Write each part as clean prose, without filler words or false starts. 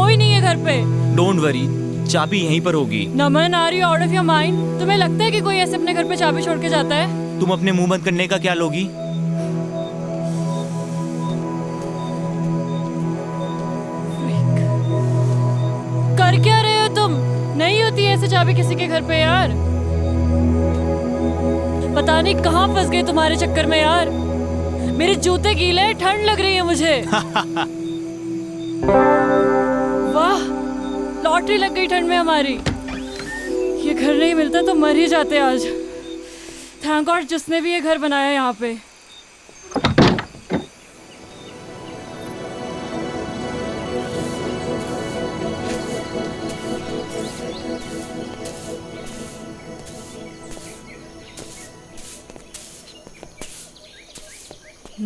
कोई नहीं है घर पे। डोंट वरी, चाबी यहीं पर होगी। Naman, are you out of your mind? तुम्हें लगता है कि कोई ऐसे अपने घर पे चाबी छोड़ के जाता है? तुम अपने मुंह बंद करने का क्या लोगी? कर क्या रहे हो तुम? नहीं होती ऐसे चाबी किसी के घर पे यार। पता नहीं कहाँ फंस गए तुम्हारे चक्कर में यार। मेरे जूते गीले, ठंड लग रही है मुझे। वाह, लॉटरी लग गई ठंड में हमारी। ये घर नहीं मिलता तो मर ही जाते आज। थैंक गॉड जिसने भी ये घर बनाया यहाँ पे।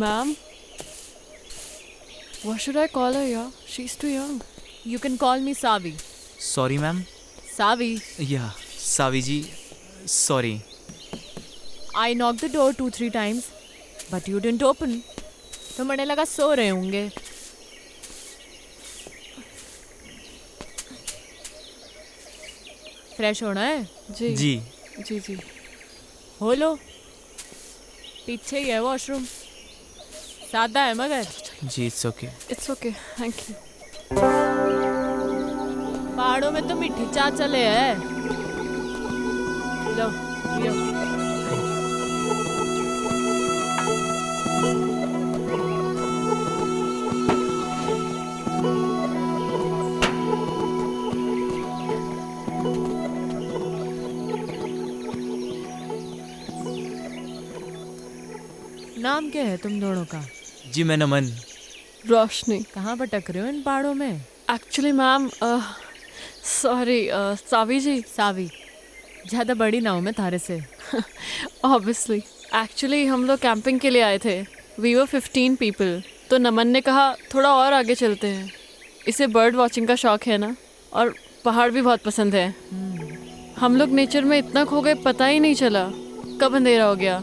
Ma'am, what should I call her? Yeah, she's too young. You can call me Savi. Sorry ma'am. Savi, या सावी जी, sorry. I knocked the door 2-3 times, but you didn't open. तो मैंने लगा सो रहे होंगे। फ्रेश होना है? जी जी जी जी। हो लो, पीछे ही है वॉशरूम। सादा है मगर। जी, it's okay. It's okay, thank you. पहाड़ों में तो मीठी चाय चले है। लो पियो। नाम क्या है तुम दोनों का? जी मैं नमन। रोशनी। कहाँ भटक रहे हो इन पहाड़ों में? एक्चुअली मैम, सॉरी, सावी जी। सावी, ज़्यादा बड़ी ना हूँ मैं थारे से। ऑब्वियसली। एक्चुअली हम लोग कैंपिंग के लिए आए थे। We were 15 people. तो नमन ने कहा थोड़ा और आगे चलते हैं। इसे बर्ड वॉचिंग का शौक है ना, और पहाड़ भी बहुत पसंद है। हम लोग नेचर में इतना खो गए, पता ही नहीं चला कब अंधेरा हो गया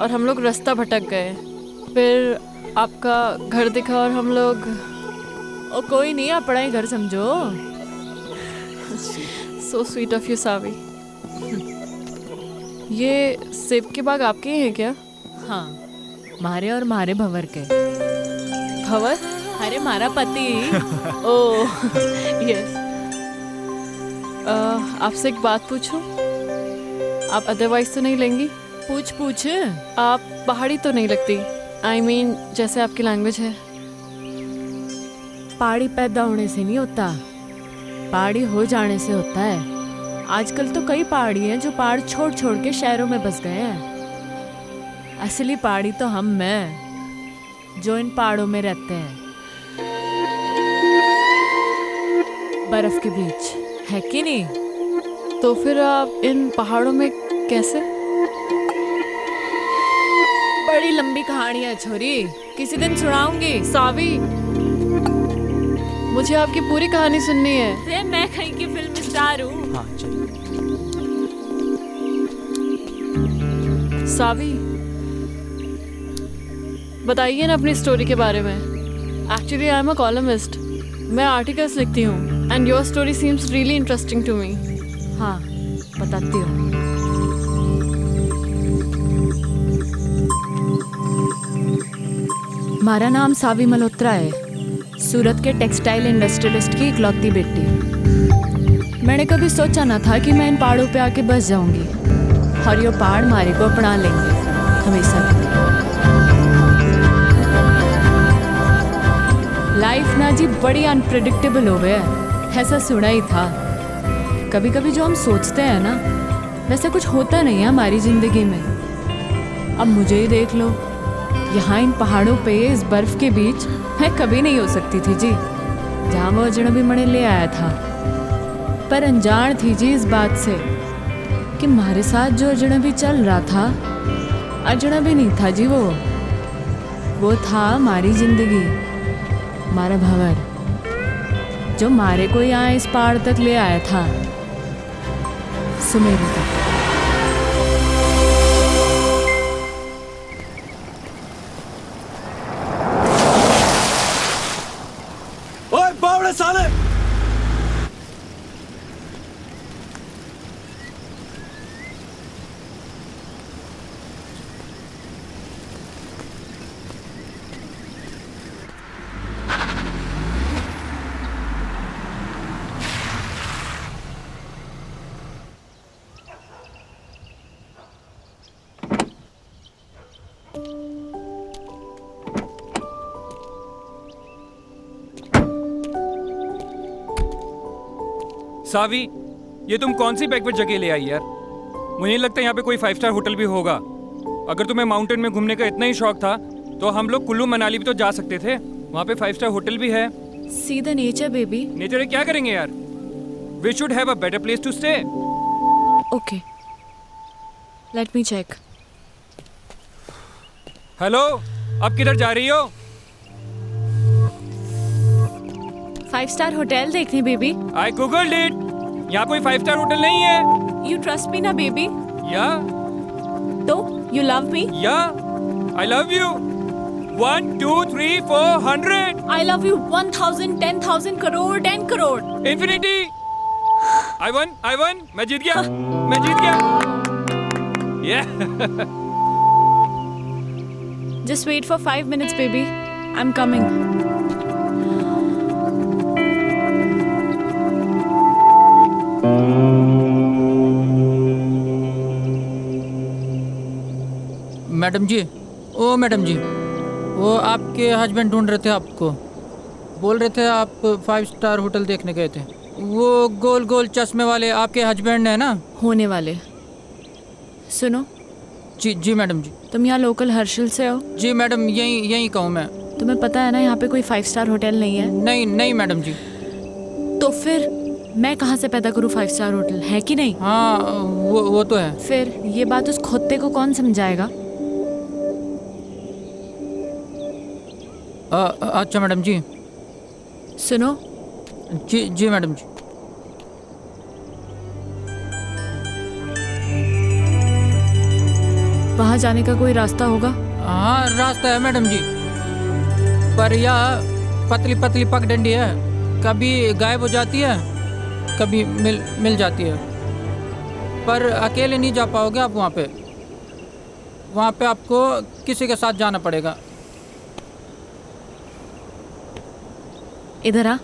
और हम लोग रास्ता भटक गए। फिर आपका घर दिखा और हम लोग। ओ कोई नहीं, अपना ही घर समझो। सो स्वीट ऑफ यू सावी। ये सेब के बाग आपके ही हैं क्या? हाँ, मारे और मारे भंवर के। भंवर? अरे मारा पति। Oh yes. आपसे एक बात पूछूं? आप अदरवाइज तो नहीं लेंगी? पूछ पूछ। आप पहाड़ी तो नहीं लगती। आई मीन जैसे आपकी लैंग्वेज है। पहाड़ी पैदा होने से नहीं होता, पहाड़ी हो जाने से होता है। आजकल तो कई पहाड़ी हैं जो पहाड़ छोड़ छोड़ के शहरों में बस गए हैं। असली पहाड़ी तो हम हैं जो इन पहाड़ों में रहते हैं, बर्फ के बीच, है कि नहीं? तो फिर आप इन पहाड़ों में कैसे? बड़ी लंबी कहानी है छोरी, किसी दिन सुनाऊंगी। सावी, मुझे आपकी पूरी कहानी सुननी है। अरे मैं कहीं की फिल्म स्टार हूँ। हाँ चलिए। सावी, बताइए ना अपनी स्टोरी के बारे में। Actually I am a columnist. मैं आर्टिकल्स लिखती हूँ and your story seems really interesting to me. हाँ बताती हूँ। हमारा नाम सावी मल्होत्रा है, सूरत के टेक्सटाइल इंडस्ट्रियलिस्ट की इकलौती बेटी। मैंने कभी सोचा ना था कि मैं इन पहाड़ों पे आके बस जाऊंगी और ये पहाड़ हमारे को अपना लेंगे हमेशा के लिए। लाइफ ना जी बड़ी अनप्रेडिक्टेबल हो गया है, ऐसा सुना ही था। कभी कभी जो हम सोचते हैं ना, वैसा कुछ होता नहीं है हमारी ज़िंदगी में। अब मुझे ही देख लो, यहाँ इन पहाड़ों पे इस बर्फ़ के बीच मैं कभी नहीं हो सकती थी जी, जहाँ वो अजनबी मणे ले आया था। पर अनजान थी जी इस बात से कि हमारे साथ जो अजनबी चल रहा था, अजनबी नहीं था जी, वो था हमारी ज़िंदगी, हमारा भंवर, जो हमारे को यहाँ इस पहाड़ तक ले आया था, सुमेरु तक। बावड़े साले। सावी, ये तुम कौन सी बैकवर्ड जगह ले आई यार? मुझे नहीं लगता यहाँ पे कोई 5 स्टार होटल भी होगा। अगर तुम्हें माउंटेन में घूमने का इतना ही शौक था तो हम लोग कुल्लू मनाली भी तो जा सकते थे। वहाँ पे 5 स्टार होटल भी है। See the nature baby. Nature में क्या करेंगे यार? We should have a better place to stay. Okay, let me check. Hello, अब किधर जा रही हो? 5 स्टार होटल देखने बेबी। I googled it. यहाँ कोई 5 स्टार होटल नहीं है। यू ट्रस्ट मी ना बेबी? या तो यू लव मी? या I love you. 1 2 3 4 100 I love you 1000 10,000 crore 10 crore. Infinity. I won. मैं जीत गया। मैं जीत गया। Yeah. Just wait for 5 minutes baby. I'm coming. Madam ji, ओ मैडम जी, वो आपके हस्बैंड ढूंढ रहे थे आपको। बोल रहे थे आप 5 स्टार होटल देखने गए थे। वो गोल गोल चश्मे वाले आपके हस्बैंड है ना? होने वाले। सुनो। जी मैडम जी। तुम यहाँ लोकल हर्षल से हो? जी मैडम, यहीं कहूँ मैं। तुम्हें पता है ना यहाँ पे कोई 5 स्टार होटल नहीं है? नहीं मैडम जी। तो फिर मैं कहाँ से पैदा करूँ 5 स्टार होटल, है कि नहीं? हाँ, वो तो है। फिर ये बात उस खोते को कौन समझाएगा? अच्छा मैडम जी। सुनो। जी मैडम जी। वहाँ जाने का कोई रास्ता होगा? हाँ, रास्ता है मैडम जी, पर यह पतली पतली पगडंडी है। कभी गायब हो जाती है, कभी मिल जाती है। पर अकेले नहीं जा पाओगे आप वहाँ पे। वहाँ पे आपको किसी के साथ जाना पड़ेगा। इधर आ।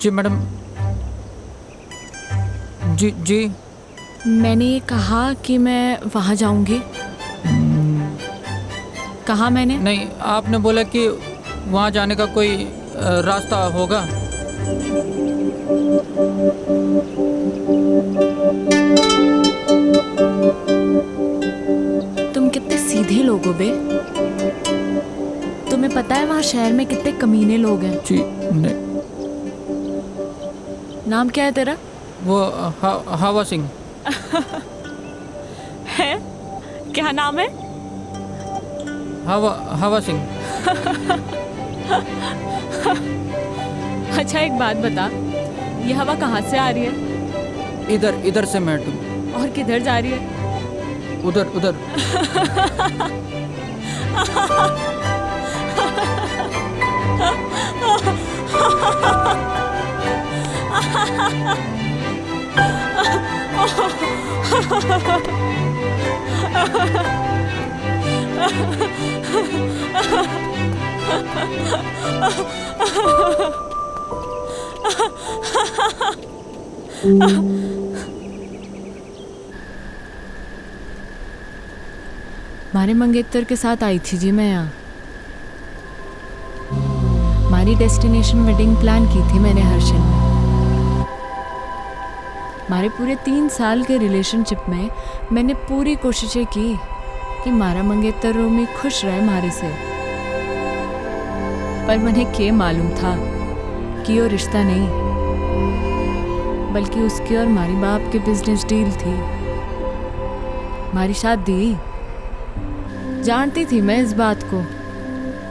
जी मैडम। जी। मैंने ये कहा कि मैं वहाँ जाऊंगी। कहा मैंने? नहीं, आपने बोला कि वहाँ जाने का कोई रास्ता होगा। तुम कितने सीधे लोग हो बे। तुम्हें पता है वहाँ शहर में कितने कमीने लोग हैं? जी नहीं। नाम क्या है तेरा? वो हवा सिंह है? क्या नाम है? हवा सिंह। अच्छा एक बात बता, ये हवा कहाँ से आ रही है? इधर से मैडम। और किधर जा रही है? उधर। मारे मंगेतर के साथ आई थी जी मैं यहाँ। हमारी डेस्टिनेशन वेडिंग प्लान की थी मैंने हर्षल में। हमारे पूरे 3 साल के रिलेशनशिप में मैंने पूरी कोशिशें की कि मारा मंगेतर रोमी खुश रहे हमारे से। पर मुझे क्या मालूम था कि वो रिश्ता नहीं, बल्कि उसके और हमारी बाप के बिजनेस डील थी। हमारी शादी जानती थी मैं इस बात को,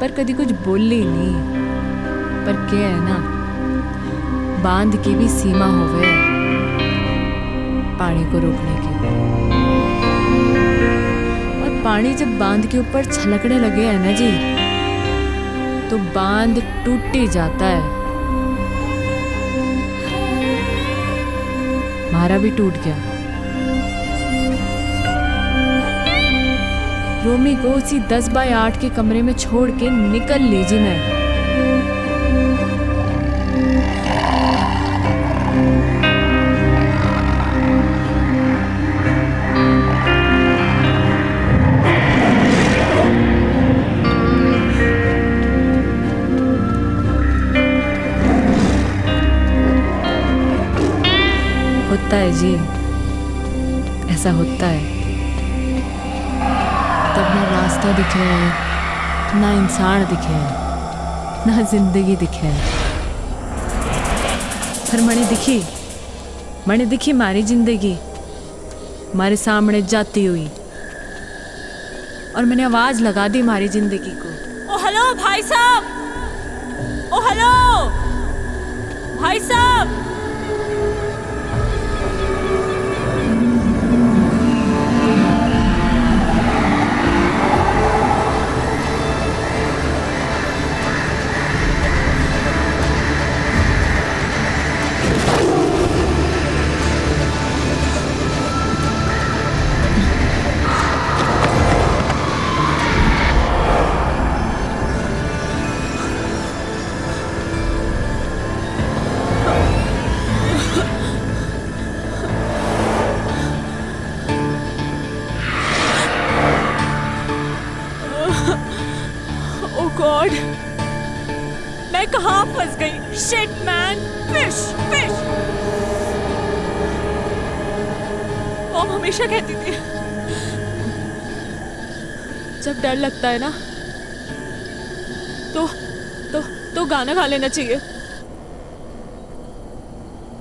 पर कभी कुछ बोली नहीं। पर क्या है ना, बांध की भी सीमा होवे पानी को रोकने की। और पानी जब बांध के ऊपर छलकने लगे है ना जी, तो बांध टूट ही जाता है। हमारा भी टूट गया। रोमी को उसी 10 बाय 8 के कमरे में छोड़ के निकल लीजिए मैं। होता है जी, ऐसा होता है। तब ना रास्ता दिखे है, ना इंसान दिखे है, ना जिंदगी दिखे है। पर मैंने दिखी हमारी जिंदगी हमारे सामने जाती हुई, और मैंने आवाज लगा दी हमारी जिंदगी को। ओ हेलो भाई साहब, ओ हेलो भाई साहब। गॉड, मैं कहाँ फंस गई? Shit man, fish fish. Mom हमेशा कहती थी जब डर लगता है ना तो गाना गा लेना चाहिए।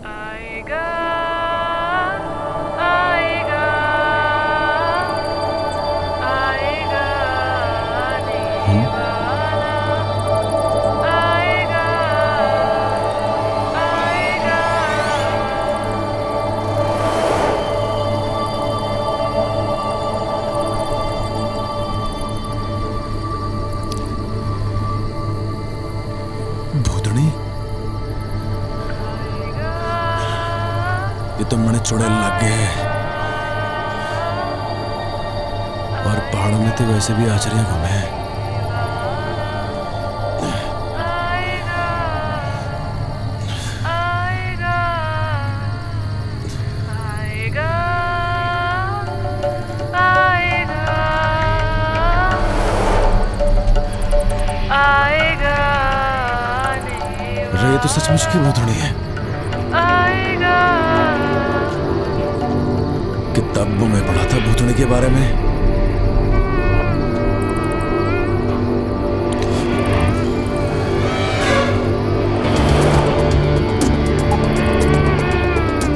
आएगा आएगा आएगा ये तो मने चुड़ैल लग गए हैं, और पहाड़ों में तो वैसे भी आचरियां कम है। ये तो सचमुच की भूतनी है। किताबों में पढ़ा था भूतनी के बारे में।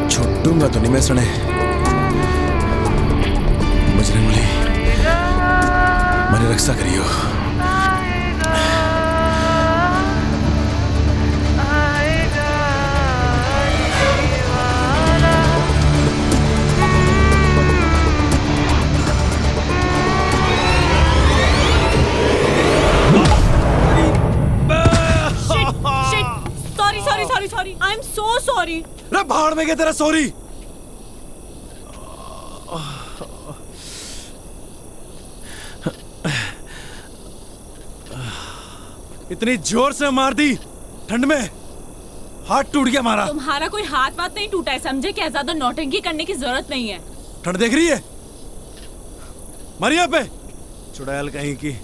छुट्टूंगा तो नहीं मैं सुने। बजरंग बली मेरी रक्षा करियो। Sorry, I'm so sorry. रे भाड़ में गया तेरा सॉरी। इतनी जोर से मार दी ठंड में, हाथ टूट गया हमारा। तुम्हारा कोई हाथ वाथ नहीं टूटा है, समझे? क्या ज्यादा नौटंकी करने की जरूरत नहीं है। ठंड देख रही है मर यहाँ पे, चुड़ैल कहीं की।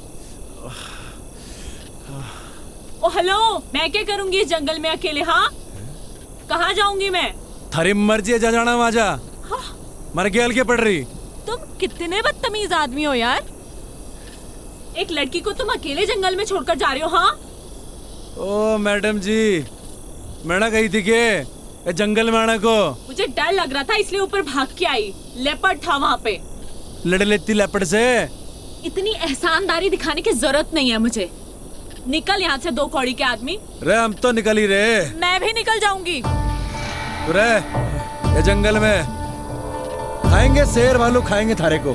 ओ हेलो, मैं क्या करूंगी इस जंगल में अकेले? हाँ, कहाँ जाऊंगी मैं? थारी मर्जी है, जा जाना वहां जा। हाँ? मर के हल्के पड़ रही। तुम कितने बदतमीज आदमी हो यार। एक लड़की को तुम अकेले जंगल में छोड़कर जा रहे हो। हाँ? ओ मैडम जी, मैंने कही थी कि जंगल में आने को। मुझे डर लग रहा था इसलिए ऊपर भाग के आई। लेपर्ड था वहाँ पे। लड़ लेती लेपर्ड से। इतनी एहसानदारी दिखाने की जरूरत नहीं है मुझे। निकल यहाँ से, 2 कौड़ी के आदमी। रे हम तो निकल ही रहे। मैं भी निकल जाऊंगी। रे ये जंगल में खाएंगे, शेर भालू खाएंगे थारे को।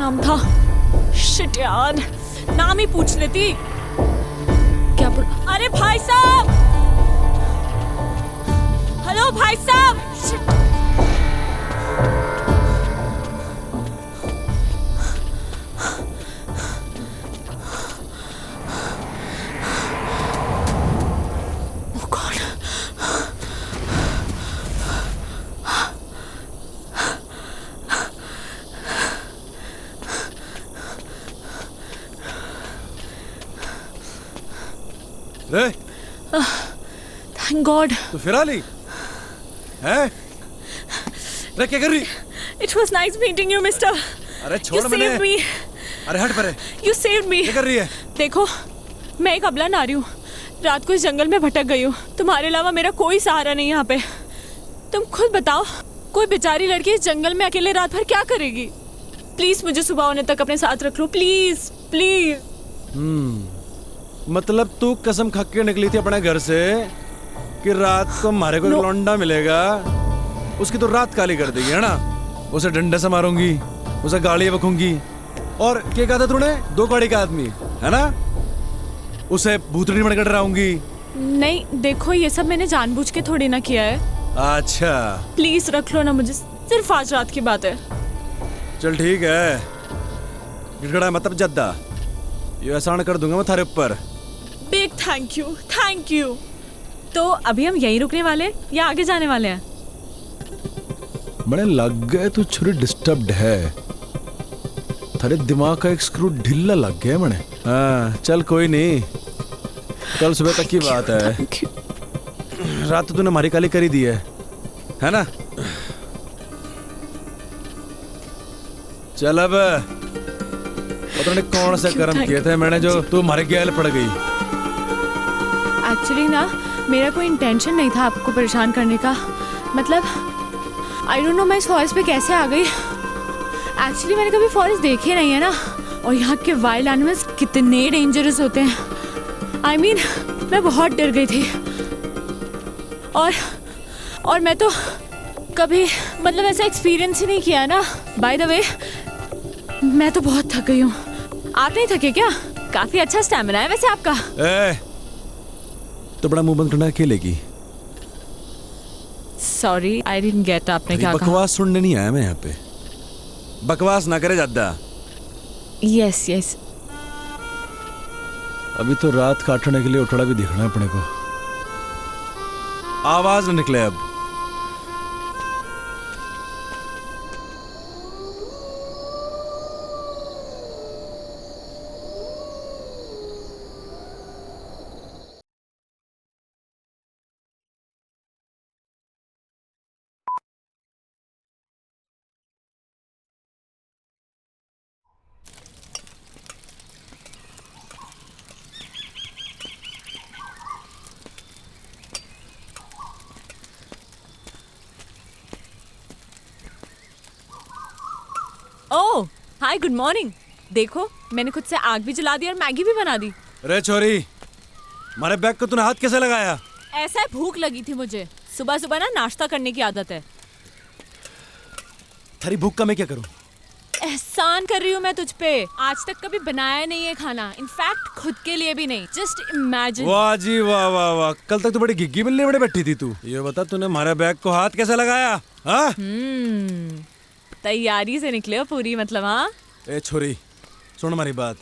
नाम था? शिट यार, नाम ही पूछ लेती। क्या अरे भाई साहब, हेलो भाई साहब। शिट। Oh God. रे Thank God. तू फिर आ ली हैं? रे क्या कर रही? It was nice meeting you, mister. अरे You छोड़ मैंने। saved me. अरे हट परे। You saved me. क्या कर रही है? देखो, मैं एक अबला नारी हूँ। रात को इस जंगल में भटक गई हूँ। तुम्हारे अलावा मेरा कोई सहारा नहीं यहाँ पे। तुम खुद बताओ, कोई बेचारी लड़की इस जंगल में अकेले रात भर क्या करेगी? प्लीज मुझे सुबह होने तक अपने साथ रख लो, प्लीज प्लीज। मतलब तू कसम खा के निकली थी अपने घर से कि रात को हमारे को एक लौंडा मिलेगा, उसकी तो रात काली कर देगी, है ना? उसे डंडे से मारूंगी, उसे गाड़ी बकूंगी, और क्या कहा था तूने? 2 गाड़ी का आदमी, है ना? उसे भूतनी बनकर डराऊंगी। नहीं, देखो ये सब मैंने जानबूझ के थोड़ी ना किया है। अच्छा प्लीज रख लो ना मुझे, सिर्फ आज रात की बात है। चल ठीक है, गिड़गड़ा मतलब जद्दा, ये एहसान कर दूंगा मैं थारे ऊपर। Big thank you, thank you. तो अभी हम यहीं रुकने वाले हैं या आगे जाने वाले हैं? बड़े लग गए तू छुरी डिस्टर्ब्ड है, थारे दिमाग का एक स्क्रू ढीला लग गया मने। हाँ चल कोई नहीं, कल सुबह तक की बात है। Thank you. रात तो तूने हमारी काली करी दी है ना? चल अब पता नहीं कौन से कर्म किए थे मैंने जो तू हमारे गैल पड़ गई। एक्चुअली ना मेरा कोई इंटेंशन नहीं था आपको परेशान करने का। मतलब आई डोंट नो मैं इस फॉरेस्ट पे कैसे आ गई। एक्चुअली मैंने कभी फॉरेस्ट देखे नहीं है ना, और यहाँ के वाइल्ड एनिमल्स कितने डेंजरस होते हैं। आई मीन मैं बहुत डर गई थी, और मैं तो कभी मतलब ऐसा एक्सपीरियंस ही नहीं किया ना। बाय द वे मैं तो बहुत थक गई हूँ। आप नहीं थके क्या? काफी अच्छा स्टैमिना है वैसे आपका। तो बड़ा मुंह बंद करना अकेले की। सॉरी आई डिडंट गेट, आपने क्या कहा? बकवास सुनने नहीं आया मैं यहाँ पे, बकवास ना करे ज्यादा। Yes yes. अभी तो रात काटने के लिए उठड़ा भी दिखना है अपने को, आवाज न निकले अब। ओह हाय, गुड मॉर्निंग। देखो मैंने खुद से आग भी जला दी और मैगी भी बना दी। रे छोरी, हमारे बैग को तूने हाथ कैसे लगाया? ऐसा है, भूख लगी थी मुझे। सुबह सुबह ना नाश्ता करने की आदत है। थारी भूख का मैं क्या करूं? एहसान कर रही हूँ मैं तुझ पे। आज तक कभी बनाया नहीं है खाना, इनफैक्ट खुद के लिए भी नहीं। Just imagine. वाह जी वाह वाह वाह, कल तक तो बड़ी घिग्गी मिलने बड़े बैठी थी तू। ये बता तूने हमारे बैग को हाथ कैसे लगाया? हाँ तैयारी से निकले हो पूरी, मतलब। हाँ ए छोरी सुन हमारी बात,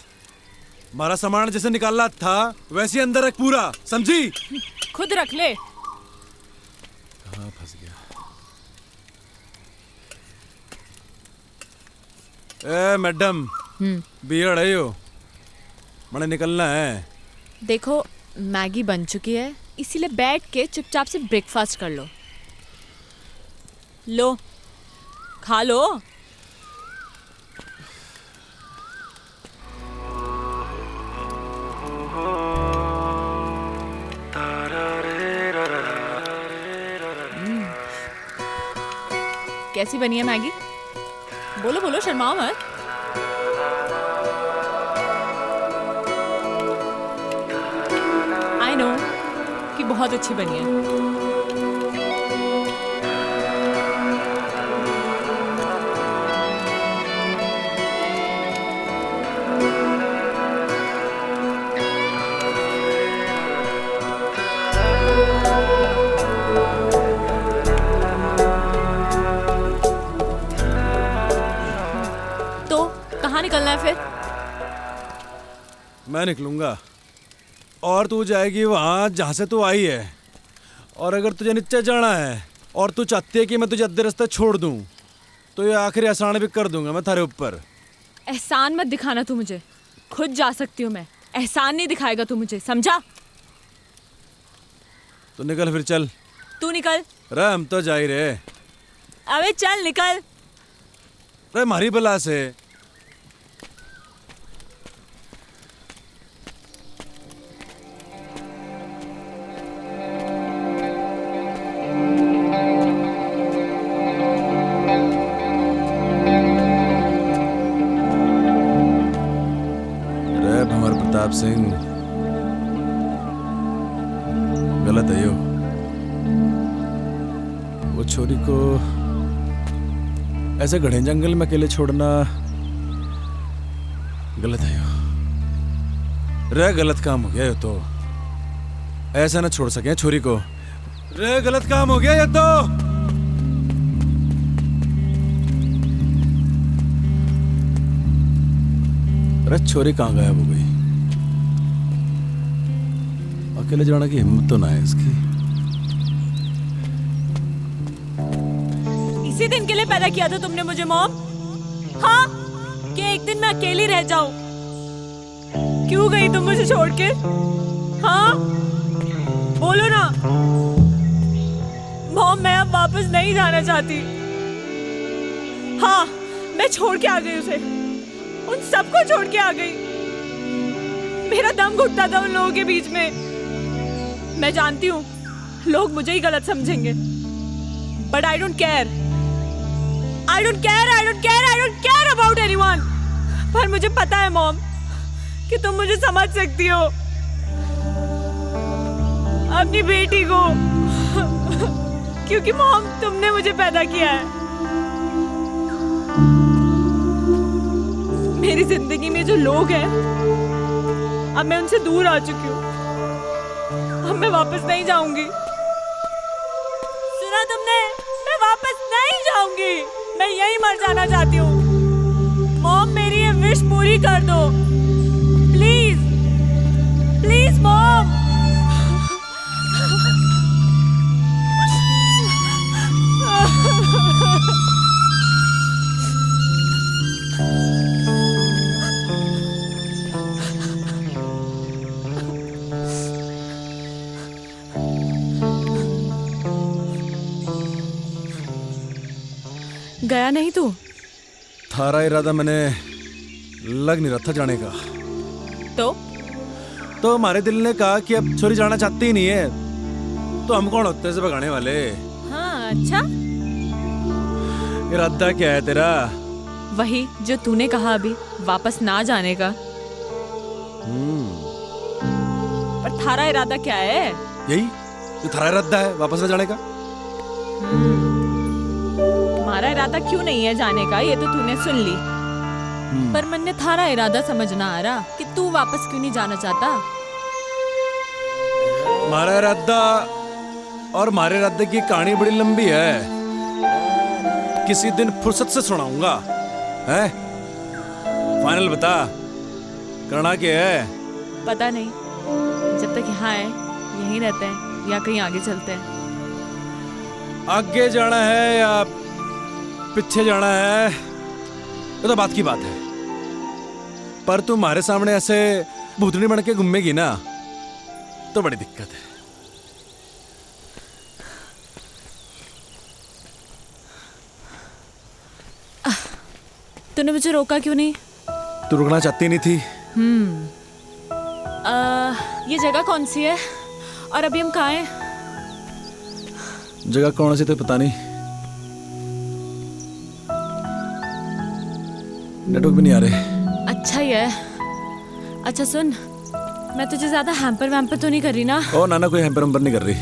हमारा सामान जैसे निकालना था वैसे ही अंदर रख पूरा, समझी? खुद रख ले। कहाँ फंस गया? ए मैडम, बियर है यो, मैंने निकलना है। देखो मैगी बन चुकी है, इसीलिए बैठ के चुपचाप से ब्रेकफास्ट कर लो। लो खा लो। कैसी बनी है मैगी? बोलो बोलो, शर्माओ मत। आई नो कि बहुत अच्छी बनी है। है फिर? मैं निकलूंगा और तू जाएगी वहां जहां से तू आई है। और अगर तुझे नीचे जाना है और तू चाहती है कि मैं तुझे अद्धे रास्ते छोड़ दूं तो ये आखिरी एहसान भी कर दूंगा मैं थारे ऊपर। एहसान मत दिखाना तू मुझे, खुद जा सकती हूँ मैं, एहसान नहीं दिखाएगा तू मुझे, समझा? तो निकल फिर चल। तू निकल। रे हम तो जा ही रहे। अबे चल निकल। रे मारी बला से। रे भंवर प्रताप सिंह, गलत है यो। वो छोरी को ऐसे घने जंगल में अकेले छोड़ना गलत है यो। रे गलत काम हो गया ये तो, ऐसा ना छोड़ सके छोरी को। रे गलत काम हो गया ये तो। अरे छोरी कहाँ गायब हो गई? अकेले जाने की हिम्मत तो ना है इसकी। इसी दिन के लिए पैदा किया था तुमने मुझे मॉम? हाँ, कि एक दिन मैं अकेली रह जाऊं? क्यों गई तुम मुझे छोड़ के? हाँ, बोलो ना। मॉम मैं अब वापस नहीं जाना चाहती। हाँ, मैं छोड़ के आ गई उसे, उन सबको छोड़ के आ गई। मेरा दम घुटता था उन लोगों के बीच में। मैं जानती हूँ लोग मुझे ही गलत समझेंगे, but I don't care. I don't care about anyone. पर मुझे पता है मॉम कि तुम मुझे समझ सकती हो, अपनी बेटी को, क्योंकि मॉम तुमने मुझे पैदा किया है। मेरी जिंदगी में जो लोग हैं अब मैं उनसे दूर आ चुकी हूँ। अब मैं वापस नहीं जाऊंगी। सुना तुमने? मैं वापस नहीं जाऊंगी। मैं यहीं मर जाना चाहती हूँ। मॉम मेरी ये विश पूरी कर दो प्लीज, प्लीज मॉम। गया नहीं तू? थारा इरादा मैंने लग नहीं रहा था जाने का। तो हमारे दिल ने कहा कि अब छोरी जाना चाहती ही नहीं है, तो हम कौन होते हैं इसे भगाने वाले? हाँ अच्छा, इरादा क्या है तेरा? वही जो तूने कहा अभी, वापस ना जाने का। पर थारा इरादा क्या है? यही जो थारा इरादा है, वापस न जाने का। हमारा इरादा क्यों नहीं है जाने का, ये तो तूने सुन ली। पर मन ने थारा इरादा समझ ना आ रहा कि तू वापस क्यों नहीं जाना चाहता। हमारा इरादा और हमारे इरादे की कहानी बड़ी लंबी है, किसी दिन फुर्सत से सुनाऊंगा। है फाइनल बता, करना क्या है? पता नहीं, जब तक यहाँ है यहीं रहते हैं या कहीं आगे चलते हैं। आगे जाना है या पीछे जाना है ये तो बात की बात है, पर तू हमारे सामने ऐसे भूतनी बन के घूमेगी ना तो बड़ी दिक्कत है। तूने मुझे रोका क्यों नहीं? तू रुकना चाहती नहीं थी। ये जगह कौन सी है और अभी हम कहाँ हैं? जगह कौन सी तो पता नहीं, नेटवर्क भी नहीं आ रहे। अच्छा ही है। अच्छा सुन, मैं तुझे ज्यादा हैम्पर वैम्पर तो नहीं कर रही ना? ओ नाना, कोई हैम्पर वैम्पर नहीं कर रही।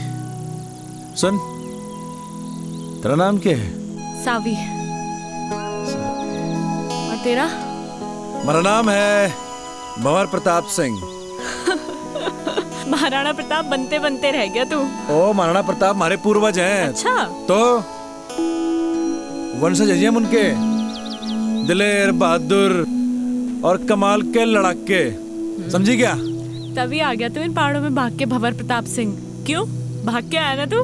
सुन, तेरा नाम क्या है? सावी। और तेरा? मेरा नाम है भंवर प्रताप सिंह। महाराणा प्रताप बनते बनते रह गया तू। ओ महाराणा प्रताप हमारे पूर्वज हैं। अच्छा, तो वंशज हैं हम उनके, दिलेर बहादुर और कमाल के लड़ाके, समझी क्या? तभी आ गया तू इन पहाड़ों में भाग के भंवर प्रताप सिंह। क्यों भाग के आया ना तू?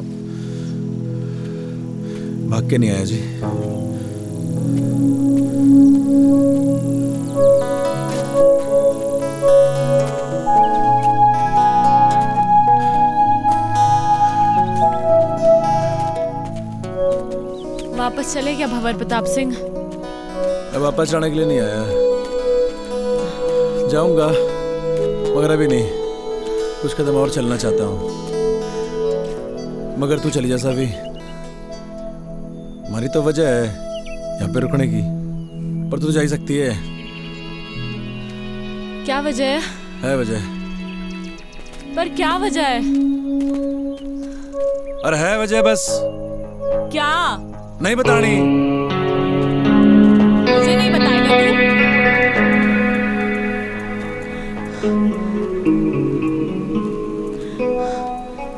भाग के नहीं आया जी। वापस चले क्या भंवर प्रताप सिंह? मैं वापस जाने के लिए नहीं आया, जाऊंगा मगर अभी नहीं, कुछ कदम और चलना चाहता हूँ। मगर तू चली जा सावी, हमारी तो वजह है यहाँ पे रुकने की, पर तू जा ही सकती है। क्या वजह है वजह, पर क्या वजह है? अरे है वजह, बस क्या? नहीं बतानी। मुझे नहीं बताएगा तू?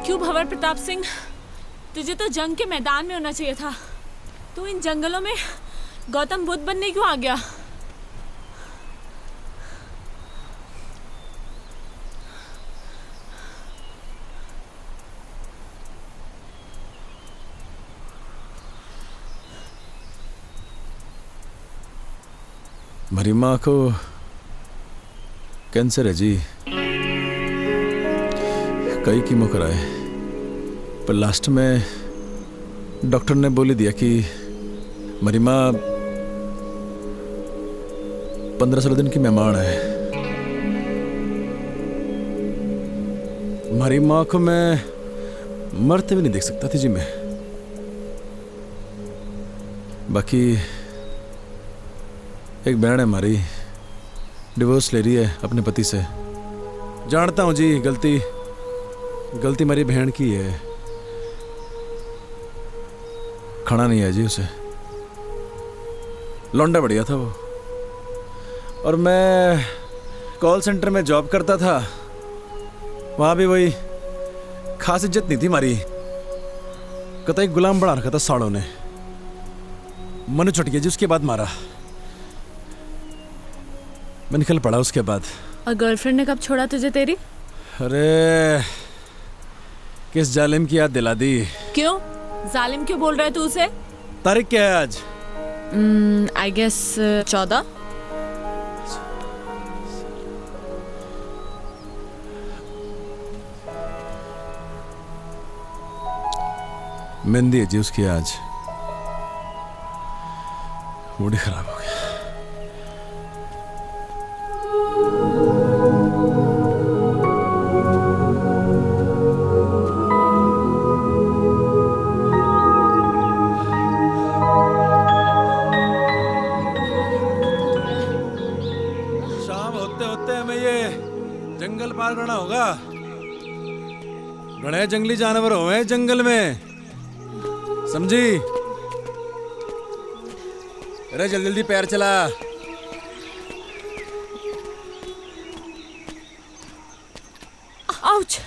क्यों भंवर प्रताप सिंह, तुझे तो जंग के मैदान में होना चाहिए था। तू इन जंगलों में गौतम बुद्ध बनने क्यों आ गया? मेरी माँ को कैंसर है जी, कई कीमो कराए, पर लास्ट में डॉक्टर ने बोली दिया कि मेरी माँ 15-16 दिन की मेहमान है। हमारी माँ को मैं मरते भी नहीं देख सकता थी जी मैं। बाकी एक बहन है हमारी, डिवोर्स ले रही है अपने पति से। जानता हूँ जी, गलती मेरी बहन की है, खाना नहीं है जी उसे। लौंडा बढ़िया था वो, और मैं कॉल सेंटर में जॉब करता था, वहाँ भी वही खास इज्जत नहीं थी हमारी, कतई गुलाम बना रखा था साड़ों ने। मनु चट गया जी, उसके बाद मारा, मैं निकल पड़ा उसके बाद। और गर्लफ्रेंड ने कब छोड़ा तुझे तेरी? अरे किस जालिम की याद दिला दी। क्यों जालिम क्यों बोल रहा है तू उसे? तारीख क्या है आज? I guess 14। मेहंदी है जी उसकी आज, मूड ही खराब हो गया। शाम होते होते हमें ये जंगल पार करना होगा। घने जंगली जानवर हुए जंगल में, समझी? अरे जल्दी जल्दी पैर चला। आउच!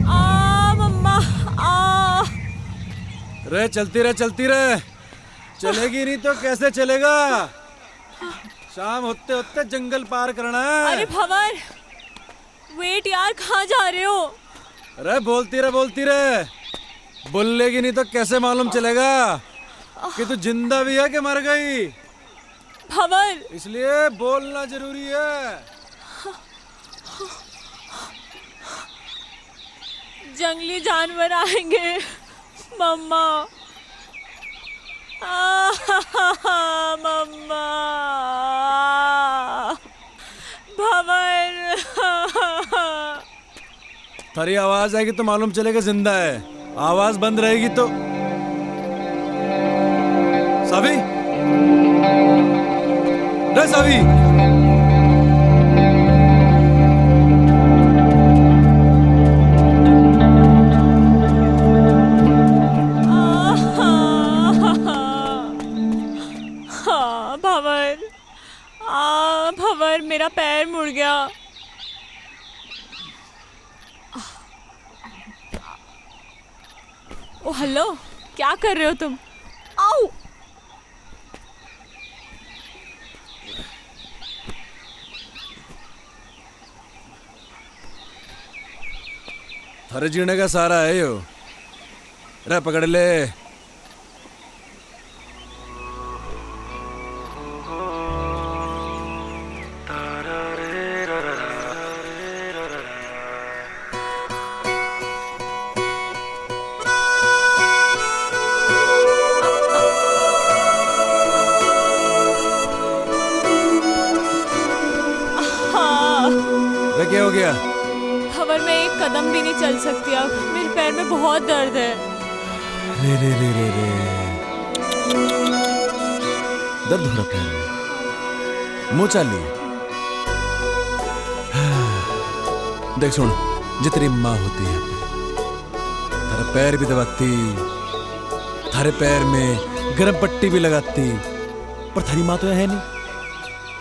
आ मम्मा आ! रे चलती रहे, चलेगी नहीं तो कैसे चलेगा? शाम होते होते जंगल पार करना है। अरे भंवर, वेट यार, कहाँ जा रहे हो? अरे बोलती रहे, बोलेगी नहीं तो कैसे मालूम चलेगा कि तू जिंदा भी है कि मर गई? भंवर, इसलिए बोलना जरूरी है। जंगली जानवर आएंगे मम्मा। मम्मा, भंवर। तेरी आवाज आएगी तो मालूम चलेगा जिंदा है, आवाज बंद रहेगी तो। सावी, रे सावी, भंवर, मेरा पैर मुड़ गया। ओ हेलो, क्या कर रहे हो तुम? आओ! थारे जीने का सारा है यो। रे पकड़ ले। रे क्या हो गया? खबर मैं एक कदम भी नहीं चल सकती अब, मेरे पैर में बहुत दर्द है। रे रे रे रे रे दर्द हो रहा पैर में, मुंह चाली। देख सुन, जो तेरी माँ होती है थारा पैर भी दबाती, थारे पैर में गर्म पट्टी भी लगाती, पर थारी माँ तो है नहीं।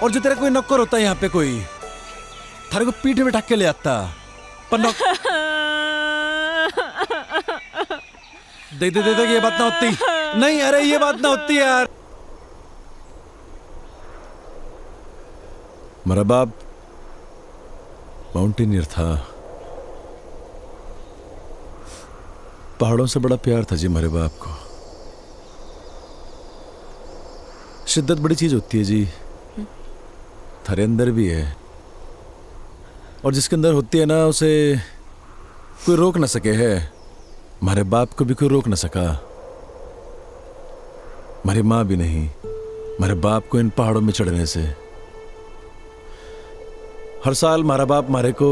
और जो तेरा कोई नौकर होता है यहाँ पे कोई, थारे को पीठ में ढक के ले आता, पर देख दे दे ये बात ना होती। नहीं अरे ये बात ना होती यार। मेरा बाप माउंटेनियर था, पहाड़ों से बड़ा प्यार था जी मेरे बाप को। शिद्दत बड़ी चीज होती है जी, थारे अंदर भी है, और जिसके अंदर होती है ना उसे कोई रोक ना सके है। हमारे बाप को भी कोई रोक ना सका, हमारी माँ भी नहीं, हमारे बाप को इन पहाड़ों में चढ़ने से। हर साल हमारा बाप हमारे को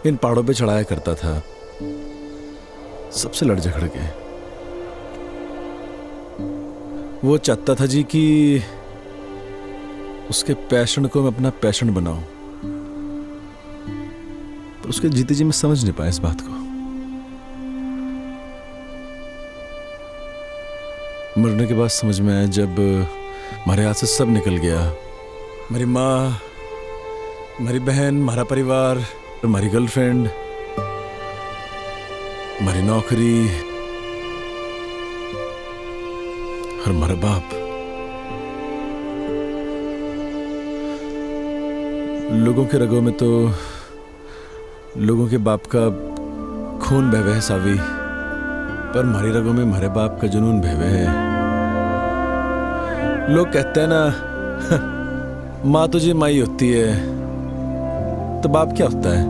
इन पहाड़ों पे चढ़ाया करता था, सबसे लड़ झगड़ के। वो चाहता था जी कि उसके पैशन को मैं अपना पैशन बनाऊं, पर उसके जीते जी मैं समझ नहीं पाया इस बात को। मरने के बाद समझ में आया जब हमारे हाथ से सब निकल गया। मेरी माँ, हमारी बहन, हमारा परिवार, हमारी गर्लफ्रेंड, हमारी नौकरी और हमारा बाप। लोगों के रगों में तो लोगों के बाप का खून बह है सावी, पर हमारी रगों में हमारे बाप का जुनून बह है। लोग कहते हैं ना माँ तुझे माई होती है, तो बाप क्या होता है?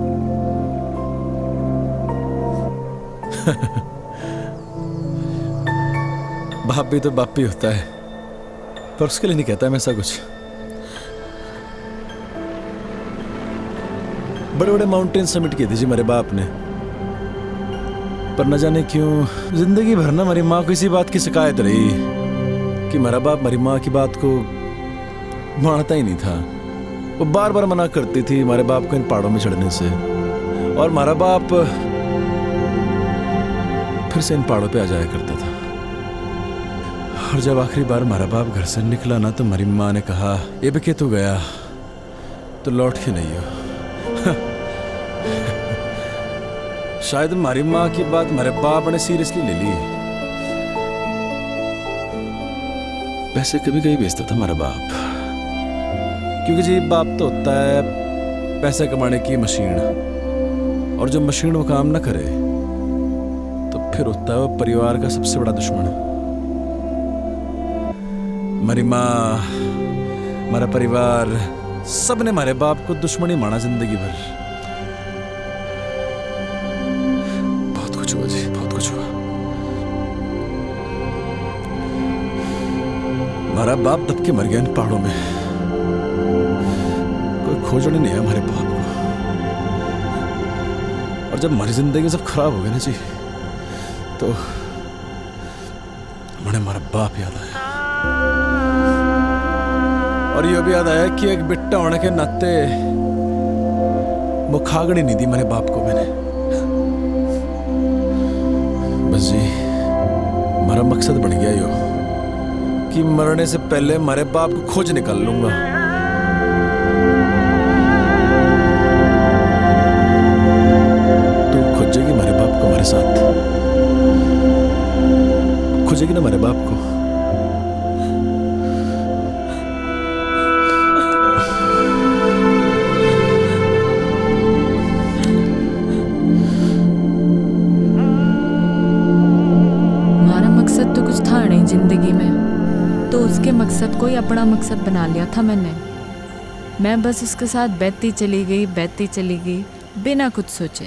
बाप भी तो बाप ही होता है, पर उसके लिए नहीं कहता मैं ऐसा कुछ। बड़े बड़े माउंटेन समिट किए थे जी मेरे बाप ने, पर न जाने क्यों जिंदगी भर ना हमारी माँ को इसी बात की शिकायत रही कि मेरा बाप हमारी माँ की बात को मानता ही नहीं था। वो बार बार मना करती थी हमारे बाप को इन पहाड़ों में चढ़ने से, और हमारा बाप फिर से इन पहाड़ों पे आ जाया करता था। और जब आखिरी बार हमारा बाप घर से निकला ना, तो हमारी माँ ने कहा ये भी तू गया तो लौट के नहीं हो। शायद हमारी माँ की बात हमारे बाप ने सीरियसली ले ली। पैसे कभी कभी बेचता था हमारा बाप, क्योंकि जी बाप तो होता है पैसे कमाने की मशीन, और जब मशीन वो काम ना करे तो फिर होता है वो परिवार का सबसे बड़ा दुश्मन। हमारी माँ, हमारा परिवार, सब ने हमारे बाप को दुश्मन ही माना जिंदगी भर। बहुत कुछ हुआ जी, बहुत कुछ हुआ। हमारा बाप दब के मर गया इन पहाड़ों में, कोई खोजने नहीं है हमारे बाप को। और जब हमारी जिंदगी सब खराब हो गई ना जी, तो हमारे हमारा बाप याद आया। और ये भी याद आया कि एक बिट्टा होने के नाते वो खागड़ी नहीं दी मेरे बाप को मैंने। बस जी हमारा मकसद बन गया यो कि मरने से पहले हमारे बाप को खोज निकाल लूंगा। तू खोजेगी हमारे बाप को हमारे साथ, खोजेगी ना हमारे बाप को। कोई अपना मकसद बना लिया था मैंने। मैं बस उसके साथ बहती चली गई बिना कुछ सोचे।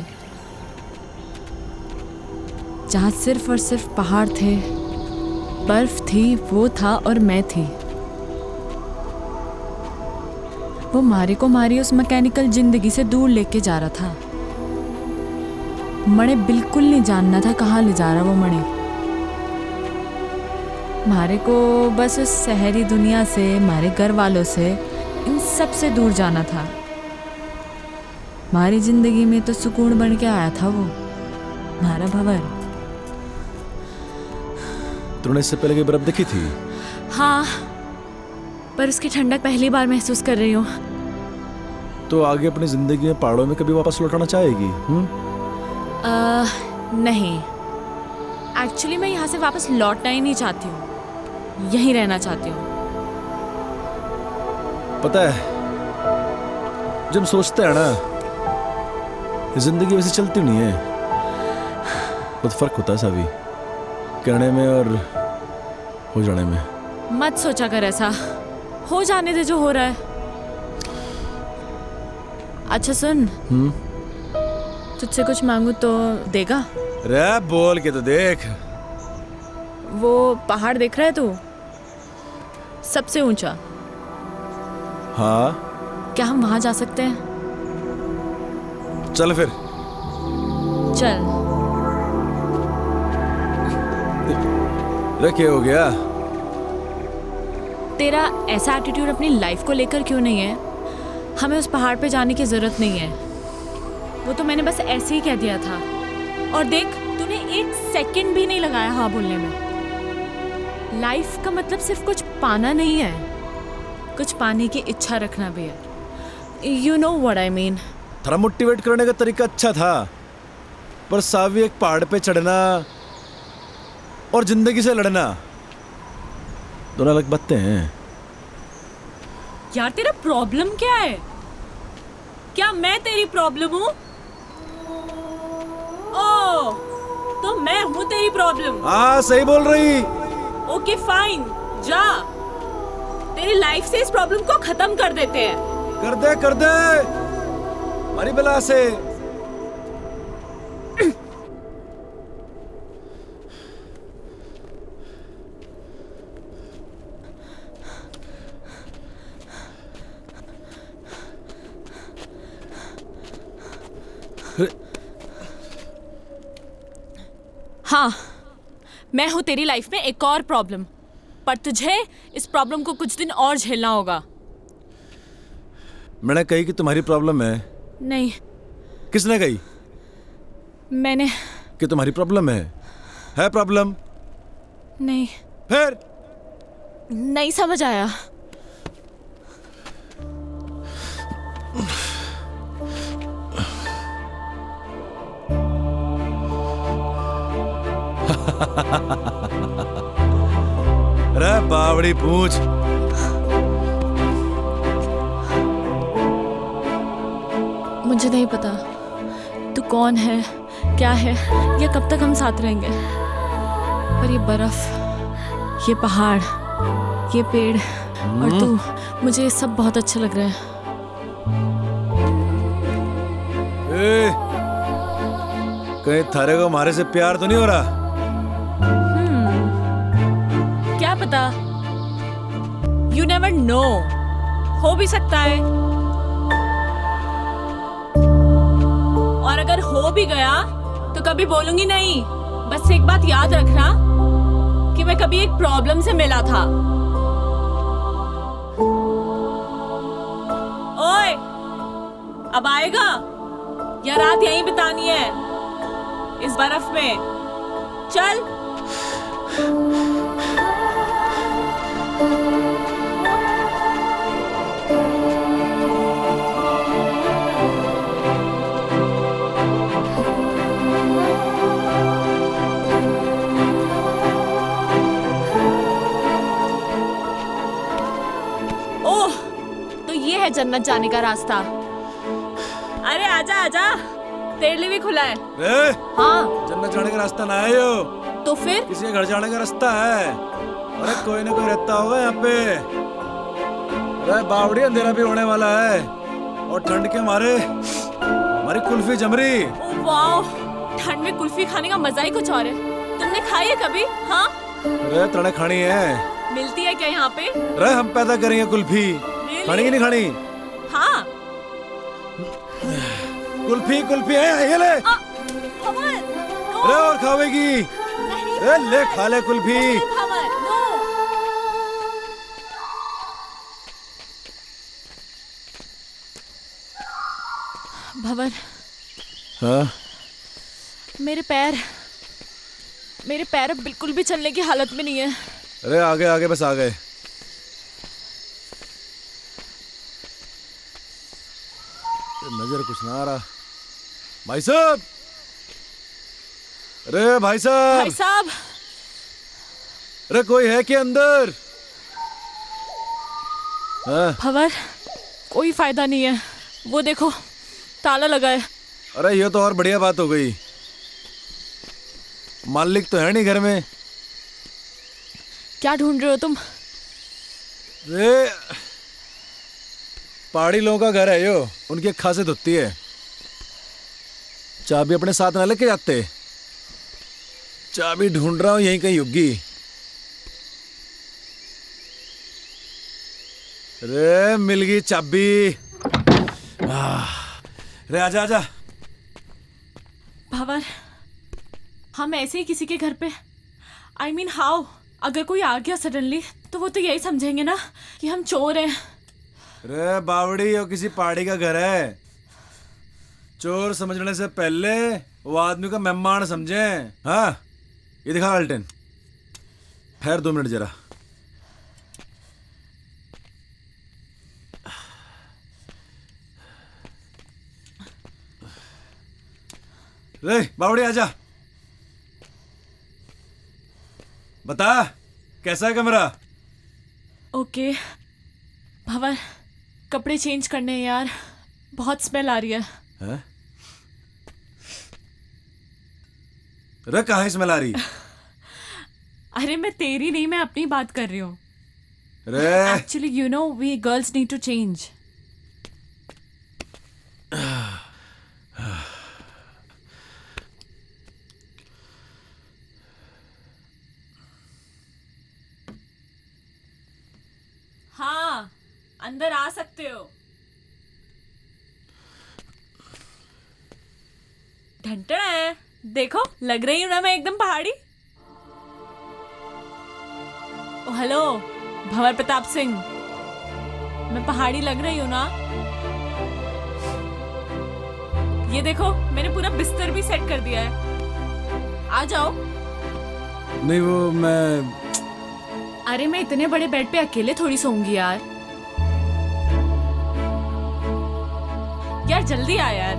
जहाँ सिर्फ और सिर्फ पहाड़ थे, बर्फ थी, वो था और मैं थी। वो मारे को मारी उस मैकेनिकल जिंदगी से दूर लेके जा रहा था। मणे बिल्कुल नहीं जानना था कहाँ ले जा रहा वो मणे। मारे को बस उस शहरी दुनिया से, मारे घर वालों से, इन सब से दूर जाना था। हमारी जिंदगी में तो सुकून बन के आया था वो, हमारा भंवर। तूने इससे पहले की बर्फ देखी थी? हाँ, पर उसकी ठंडक पहली बार महसूस कर रही हूँ। तो आगे अपनी जिंदगी में पहाड़ों में कभी वापस लौटाना चाहेगी? नहीं, एक्चुअली मैं यहाँ से वापस लौटना ही नहीं चाहती हूँ, यहीं रहना चाहती हूँ। पता है, जब हम सोचते हैं ना, जिंदगी वैसे चलती नहीं है। बहुत फर्क होता है सावी, कहने में और हो जाने में। मत सोचा कर ऐसा, हो जाने दे जो हो रहा है। अच्छा सुन, तुझसे कुछ मांगू तो देगा? रे बोल के तो देख। वो पहाड़ देख रहा है तू, सबसे ऊंचा? हाँ। क्या हम वहां जा सकते हैं? चल फिर। चल। रे क्या हो गया? तेरा ऐसा एटीट्यूड अपनी लाइफ को लेकर क्यों नहीं है? हमें उस पहाड़ पे जाने की जरूरत नहीं है, वो तो मैंने बस ऐसे ही कह दिया था। और देख, तूने 1 सेकंड भी नहीं लगाया हाँ बोलने में। लाइफ का मतलब सिर्फ कुछ पाना नहीं है, कुछ पाने की इच्छा रखना भी है। You know what I mean. थोड़ा मोटिवेट करने का तरीका अच्छा था, पर सावी एक पहाड़ पे चढ़ना और जिंदगी से लड़ना दोनों अलग बातें हैं। यार तेरा प्रॉब्लम क्या है? क्या मैं तेरी प्रॉब्लम हूँ? ओह, तो मैं हूँ तेरी प्रॉब्लम? हाँ सही बोल रही। ओके फाइन, जा, तेरी लाइफ से इस प्रॉब्लम को खत्म कर देते हैं। कर दे हमारी बला से। हाँ, मैं हूँ तेरी लाइफ में एक और प्रॉब्लम, पर तुझे इस प्रॉब्लम को कुछ दिन और झेलना होगा। मैंने कही कि तुम्हारी प्रॉब्लम है? नहीं। किसने कही? मैंने। कि तुम्हारी प्रॉब्लम है प्रॉब्लम? नहीं। फिर? नहीं समझ आया। अरे बावड़ी पूछ। मुझे नहीं पता तू कौन है, क्या है, या कब तक हम साथ रहेंगे, पर ये बर्फ, ये पहाड़, ये पेड़ और तू, मुझे ये सब बहुत अच्छा लग रहा है। कहीं थारे को हमारे से प्यार तो नहीं हो रहा? क्या पता, यू नेवर नो, हो भी सकता है। और अगर हो भी गया तो कभी बोलूंगी नहीं। बस एक बात याद रखना कि मैं कभी एक प्रॉब्लम से मिला था। ओए, अब आएगा या रात यहीं बितानी है इस बर्फ में? चल। ओह, तो ये है जन्नत जाने का रास्ता। अरे आजा आजा, तेरे लिए भी खुला है। हाँ, जन्नत जाने का रास्ता ना है यो, तो फिर किसी के घर जाने का रास्ता है। अरे कोई ना कोई रहता होगा यहाँ पे। अरे बावड़ी, अंधेरा भी होने वाला है और ठंड के मारे हमारी कुल्फी जम रही। ओह वाओ, ठंड में कुल्फी खाने का मजा ही कुछ और है। तुमने खाई है कभी? हाँ, अरे तड़े खानी है। मिलती है क्या यहाँ पे? अरे हम पैदा करेंगे कुल्फी। खानी की नहीं खानी? हाँ। कुल्फी कुल्फी है, ये ले। भंवर, नो। अरे और खावेगी? नहीं, अरे ले, खा ले कुल्फी। भंवर, नो। भंवर, हाँ? मेरे पैर अब बिल्कुल भी चलने की हालत में नहीं है। अरे आगे आगे, बस आ गए। नजर कुछ ना आ रहा। भाई साहब, अरे भाई साहब, भाई साहब, अरे कोई है क्या अंदर? हाँ? भंवर, कोई फायदा नहीं है। वो देखो, ताला लगा है। अरे ये तो और बढ़िया बात हो गई। मालिक तो है नहीं घर में। क्या ढूंढ रहे हो तुम? अरे पहाड़ी लोगों का घर है यो, उनकी एक खासियत होती है, चाबी अपने साथ ना लेके जाते। चाबी ढूंढ रहा हूं, यहीं कहीं होगी। अरे मिल गई चाबी। अरे आजा आजा। भंवर, हम ऐसे ही किसी के घर पे, I mean हाउ, अगर कोई आ गया सडनली तो वो तो यही समझेंगे ना कि हम चोर हैं। अरे बावड़ी, और किसी पहाड़ी का घर है। चोर समझने से पहले वो आदमी का मेहमान समझे। हाँ, ये दिखा अल्टन। ठहर 2 मिनट जरा। रे बावड़ी आजा, बता कैसा है कमरा? ओके भंवर, कपड़े चेंज करने हैं यार, बहुत स्मेल आ रही है। हैं? अरे कहाँ स्मेल आ रही? अरे मैं तेरी नहीं, मैं अपनी बात कर रही हूँ। अरे actually you know we girls need to change. हाँ, अंदर आ सकते हो। ढंटड़ा है, देखो लग रही हूँ ना मैं एकदम पहाड़ी। ओ हेलो भंवर प्रताप सिंह, मैं पहाड़ी लग रही हूँ ना? ये देखो मैंने पूरा बिस्तर भी सेट कर दिया है, आ जाओ। नहीं वो मैं, अरे मैं इतने बड़े बेड पे अकेले थोड़ी सोऊंगी यार। यार जल्दी आ यार।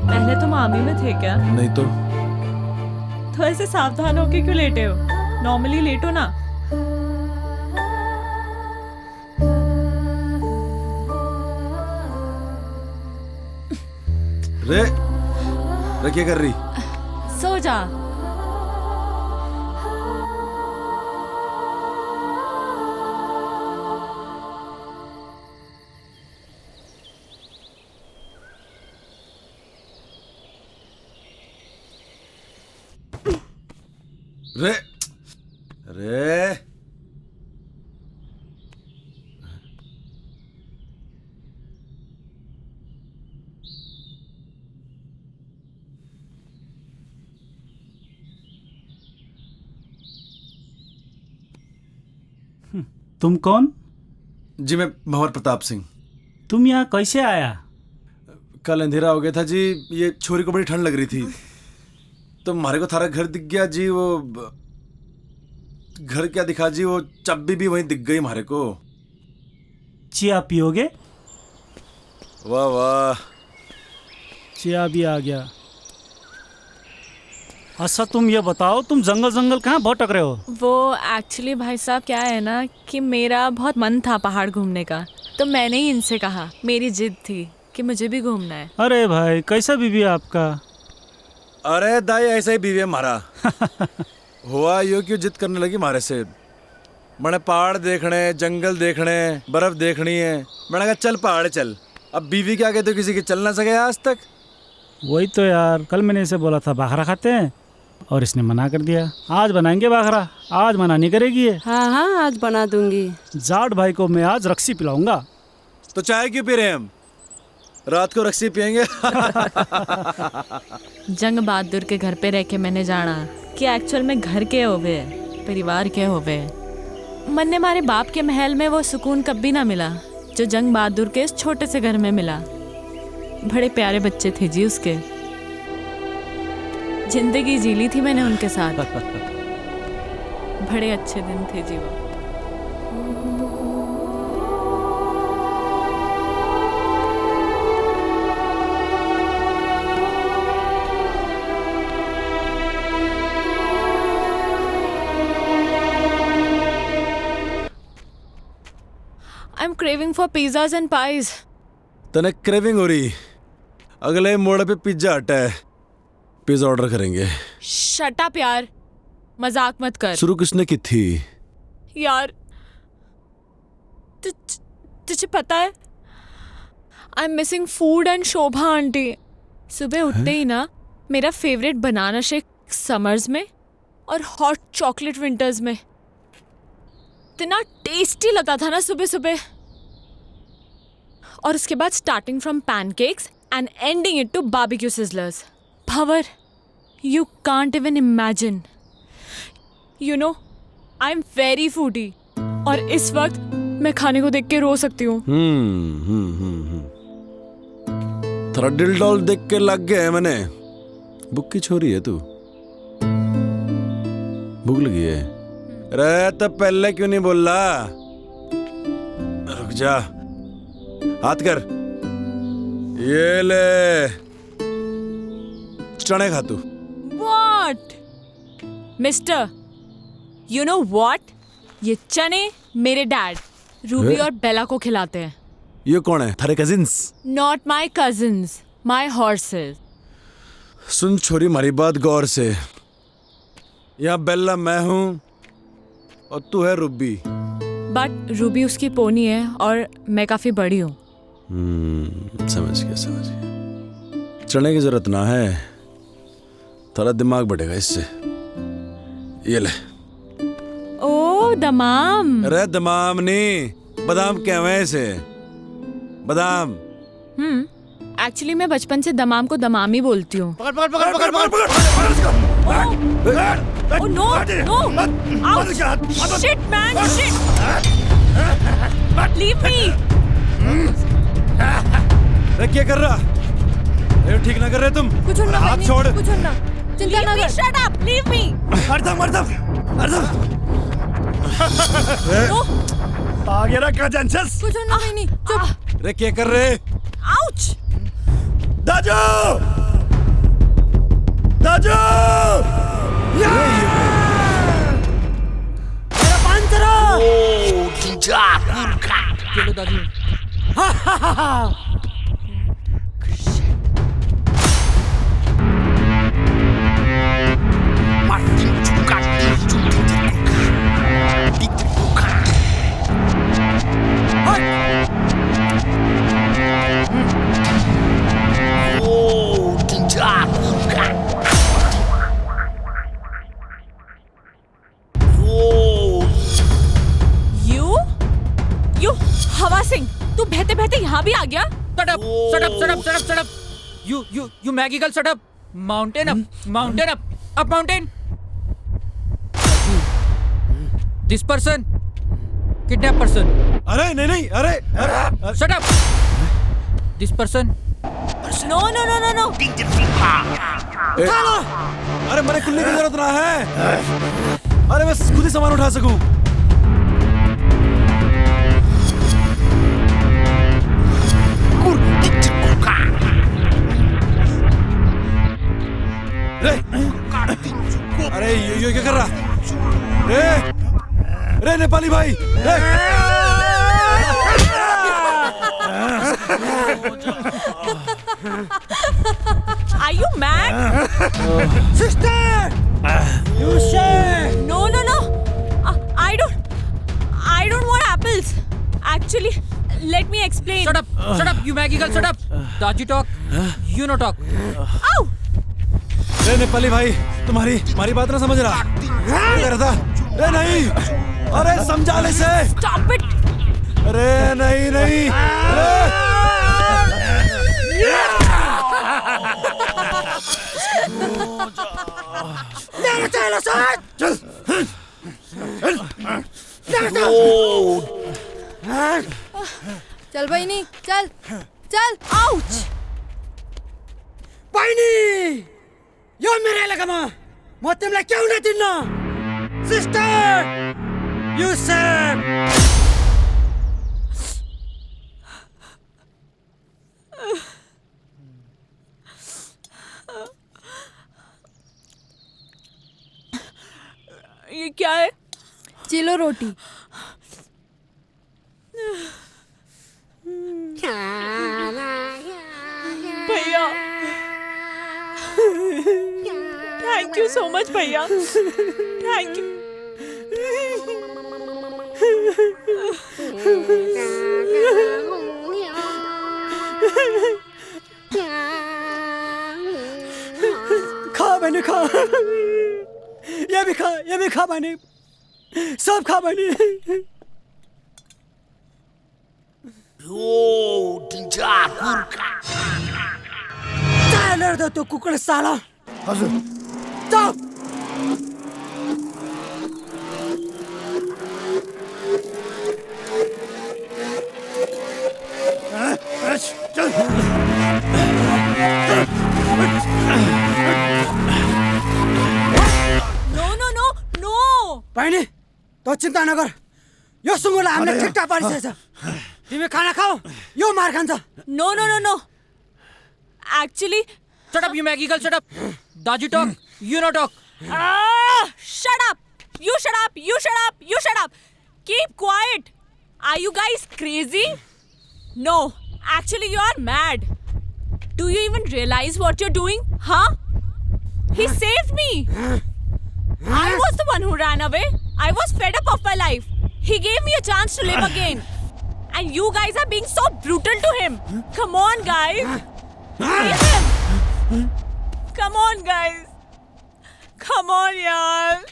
पहले तुम आर्मी में थे क्या? नहीं तो ऐसे सावधान होके क्यों लेटे हो? नॉर्मली लेटो ना। रे क्या कर रही? सो जा। रे रे तुम कौन? जी मैं भंवर प्रताप सिंह। तुम यहाँ कैसे आया? कल अंधेरा हो गया था जी, ये छोरी को बड़ी ठंड लग रही थी तो हमारे को थारा घर दिख गया जी। वो घर क्या दिखा जी, वो चाबी भी वहीं दिख गई हमारे को। चिया पियोगे? वाह वाह, चिया भी आ गया। अच्छा तुम ये बताओ, तुम जंगल जंगल कहाँ भटक रहे हो? वो एक्चुअली भाई साहब क्या है ना कि मेरा बहुत मन था पहाड़ घूमने का, तो मैंने ही इनसे कहा, मेरी जिद थी कि मुझे भी घूमना है। अरे भाई कैसा बीवी है आपका? अरे दाई ऐसा ही बीवी है हमारा। हुआ यो क्यों जिद करने लगी हमारे से। मैंने पहाड़ देखने, जंगल देखने, बर्फ देखनी है। मैंने कहा चल पहाड़ चल। अब बीवी के आगे तो किसी के चल ना सके आज तक। वही तो यार, कल मैंने इसे बोला था बाखरा खाते हैं और इसने मना कर दिया। आज बनाएंगे बाखरा, आज मना नहीं करेगी ये। हाँ हाँ आज बना दूंगी। जाट भाई को मैं आज रक्सी पिलाऊंगा। तो चाय क्यों पी रहे हैं हम? रात को रक्सी पियेंगे। जंग बहादुर के घर पे रह के मैंने जाना कि एक्चुअल में घर के होवे, परिवार के होवे। मन ने हमारे बाप के महल में वो सुकून कभी ना मिला जो जंग बहादुर के इस छोटे से घर में मिला। बड़े प्यारे बच्चे थे जी उसके। जिंदगी जी ली थी मैंने उनके साथ। बड़े अच्छे दिन थे जी वो। I'm craving for pizzas and pies. तने क्रेविंग हो रही? अगले मोड़ पे पिज्जा हटा है, पिज्जा ऑर्डर करेंगे। Shut up यार, मजाक मत कर। शुरू किसने की थी? यार तुझे पता है I'm missing food and Shobha aunty. सुबह उठते ही ना मेरा फेवरेट बनाना शेक समर्स में और हॉट चॉकलेट विंटर्स में। इतना टेस्टी लगता था ना सुबह सुबह। और उसके बाद starting from pancakes and ending it to barbecue sizzlers. Bhanwar, you can't even imagine. You know I am very foodie और इस वक्त मैं खाने को देख के रो सकती हूँ। थोड़ा दिल डॉल देख के लग गया है मैंने। भूख की छोरी है तू? भूख लगी है? अरे तो पहले क्यों नहीं बोल रहा? रुक जा, हाथ कर। ये ले चने खा तू। What? Mister, you know what? ये चने मेरे डैड रूबी और बेला को खिलाते हैं। ये कौन है? थारे cousins? Not my cousins, my horses. सुन छोरी हमारी बात गौर से। यहाँ बेला मैं हूँ और तू है रूबी। बट रूबी उसकी पोनी है और मैं काफी बड़ी हूँ। समझ गया। चने की जरूरत ना है, थोड़ा दिमाग बढ़ेगा इससे। ये ले। ओ दमाम। अरे दमाम नहीं, बादाम कहवे इसे, बादाम। एक्चुअली मैं बचपन से दमाम को दमाम ही बोलती हूँ। पकड़ पकड़ पकड़ पकड़ पकड़ पकड़। Oh no, no! Ouch! Shit, man! Shit! Leave me! अरे क्या कर रहा? ये ठीक ना कर रहे तुम? कुछ ना, हाथ छोड़। कुछ ना। चिंता ना कर। Shut up! Leave me! अर्धम। आ गया ना कजंसस? कुछ ना नहीं, चुप। अरे क्या कर रहे? Ouch! दाजू! दाजू! चलो दादी। हवा सिंह, तू बहते बहते यहाँ भी आ गया? Shut up! You Maggie girl, shut up! Mountain up, up mountain! This person, kidnap person. अरे नहीं, अरे। Shut up! This person. No. अरे मेरे खुलने की जरूरत ना है। अरे मैं खुद ही सामान उठा सकूं। अरे ये क्या कर रहा? रे नेपाली भाई, Are you mad? Sister! You say! No. I don't want apples. Actually, let me explain. Shut up, you Maggie girl, shut up. Daji talk, you no talk. Ow! रे नेपाली भाई तुम्हारी बात ना समझ रहा। क्या कर रहा था? रे नहीं, अरे समझा ले से। Stop it! अरे नहीं चल बहिनी चल चल Ouch! बहिनी यो मेरो एलाकामा म तिमीलाई क्याउ न दिन्न सिस्टर यु सेड ये क्या है? चिलो रोटी भैया थैंक यू सो मच भैया, थैंक यू। खा बहिनी खा ये भी खा बहिनी सब खा बहिनी चालेर दे त्यो कुकुर साला हजुर चुप नो बहिनी त चिन्ता नगर यो सुँगुरलाई हामीले ठिकठाक पारिसकेछ तिमी खाना खाऊ यो मार खान्छ no actually Shut up, you Maggie girl, shut up. Daji talk, you no talk. shut up. You shut up. Keep quiet. Are you guys crazy? No, actually you are mad. Do you even realize what you're doing? Huh? He saved me. I was the one who ran away. I was fed up of my life. He gave me a chance to live again. And you guys are being so brutal to him. Come on, guys. Leave him. Come on, guys. Come on, यार.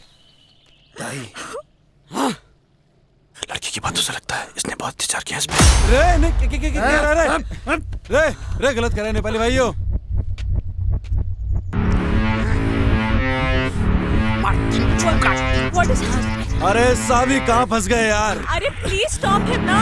लड़की की बातों से लगता है इसने बहुत अत्याचार किया इस पे। रे गलत कर रहे हैं नेपाली भाइयों। What is happening? अरे साभी कहाँ फंस गए यार? अरे please stop him ना.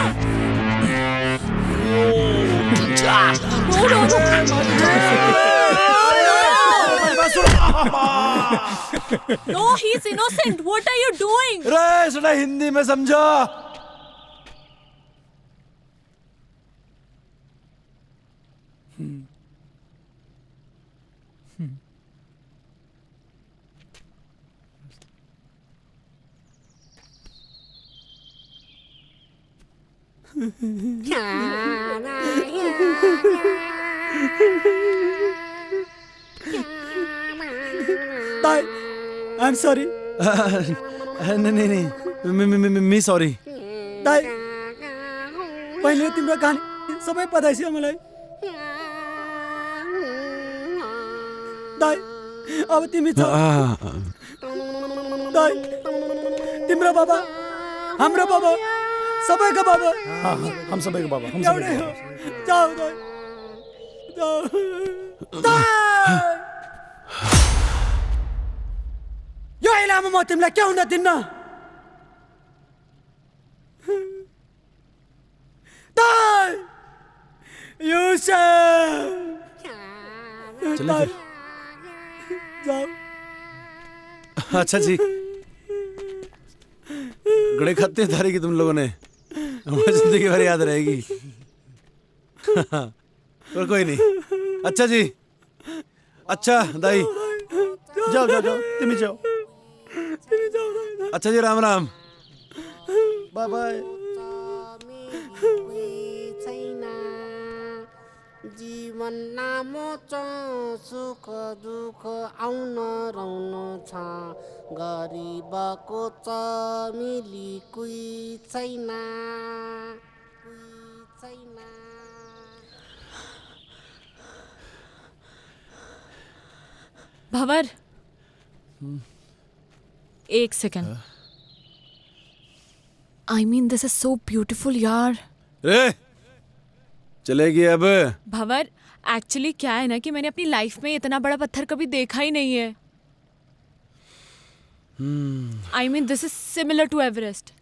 No, he's innocent. What are you doing? रे सुना हिंदी में समझो। Bye. I'm sorry. नहीं मी सॉरी। दाइ पहिले तिम्रो कहानी सबै पता छ मलाई। दाइ अब तिमी छ। दाइ तिम्रो बाबा हाम्रो बाबा सबैको बाबा। हम सबैको बाबा हम एउटै हो। जाऊ दाइ जाऊ दाइ यो इलामा म तिमीलाई के हुन दिन्न। दाइ युसुफ चलो फिर। जाऊ। अच्छा जी गड़े खाते थारी की तुम लोगों ने हमारी जिंदगी भर याद रहेगी। और कोई नहीं। अच्छा जी अच्छा दाई जाओ जाओ जाओ तिमी जाओ। अच्छा जी राम राम। Bye bye. जीवन नामो च सुख दुःख आउन रहन छ गरिबको च मिली कुई छैन भंवर, एक second. I mean this is so beautiful यार। रे चलेगी अब? भंवर, एक्चुअली क्या है ना कि मैंने अपनी लाइफ में इतना बड़ा पत्थर कभी देखा ही नहीं है। I mean this is similar to Everest.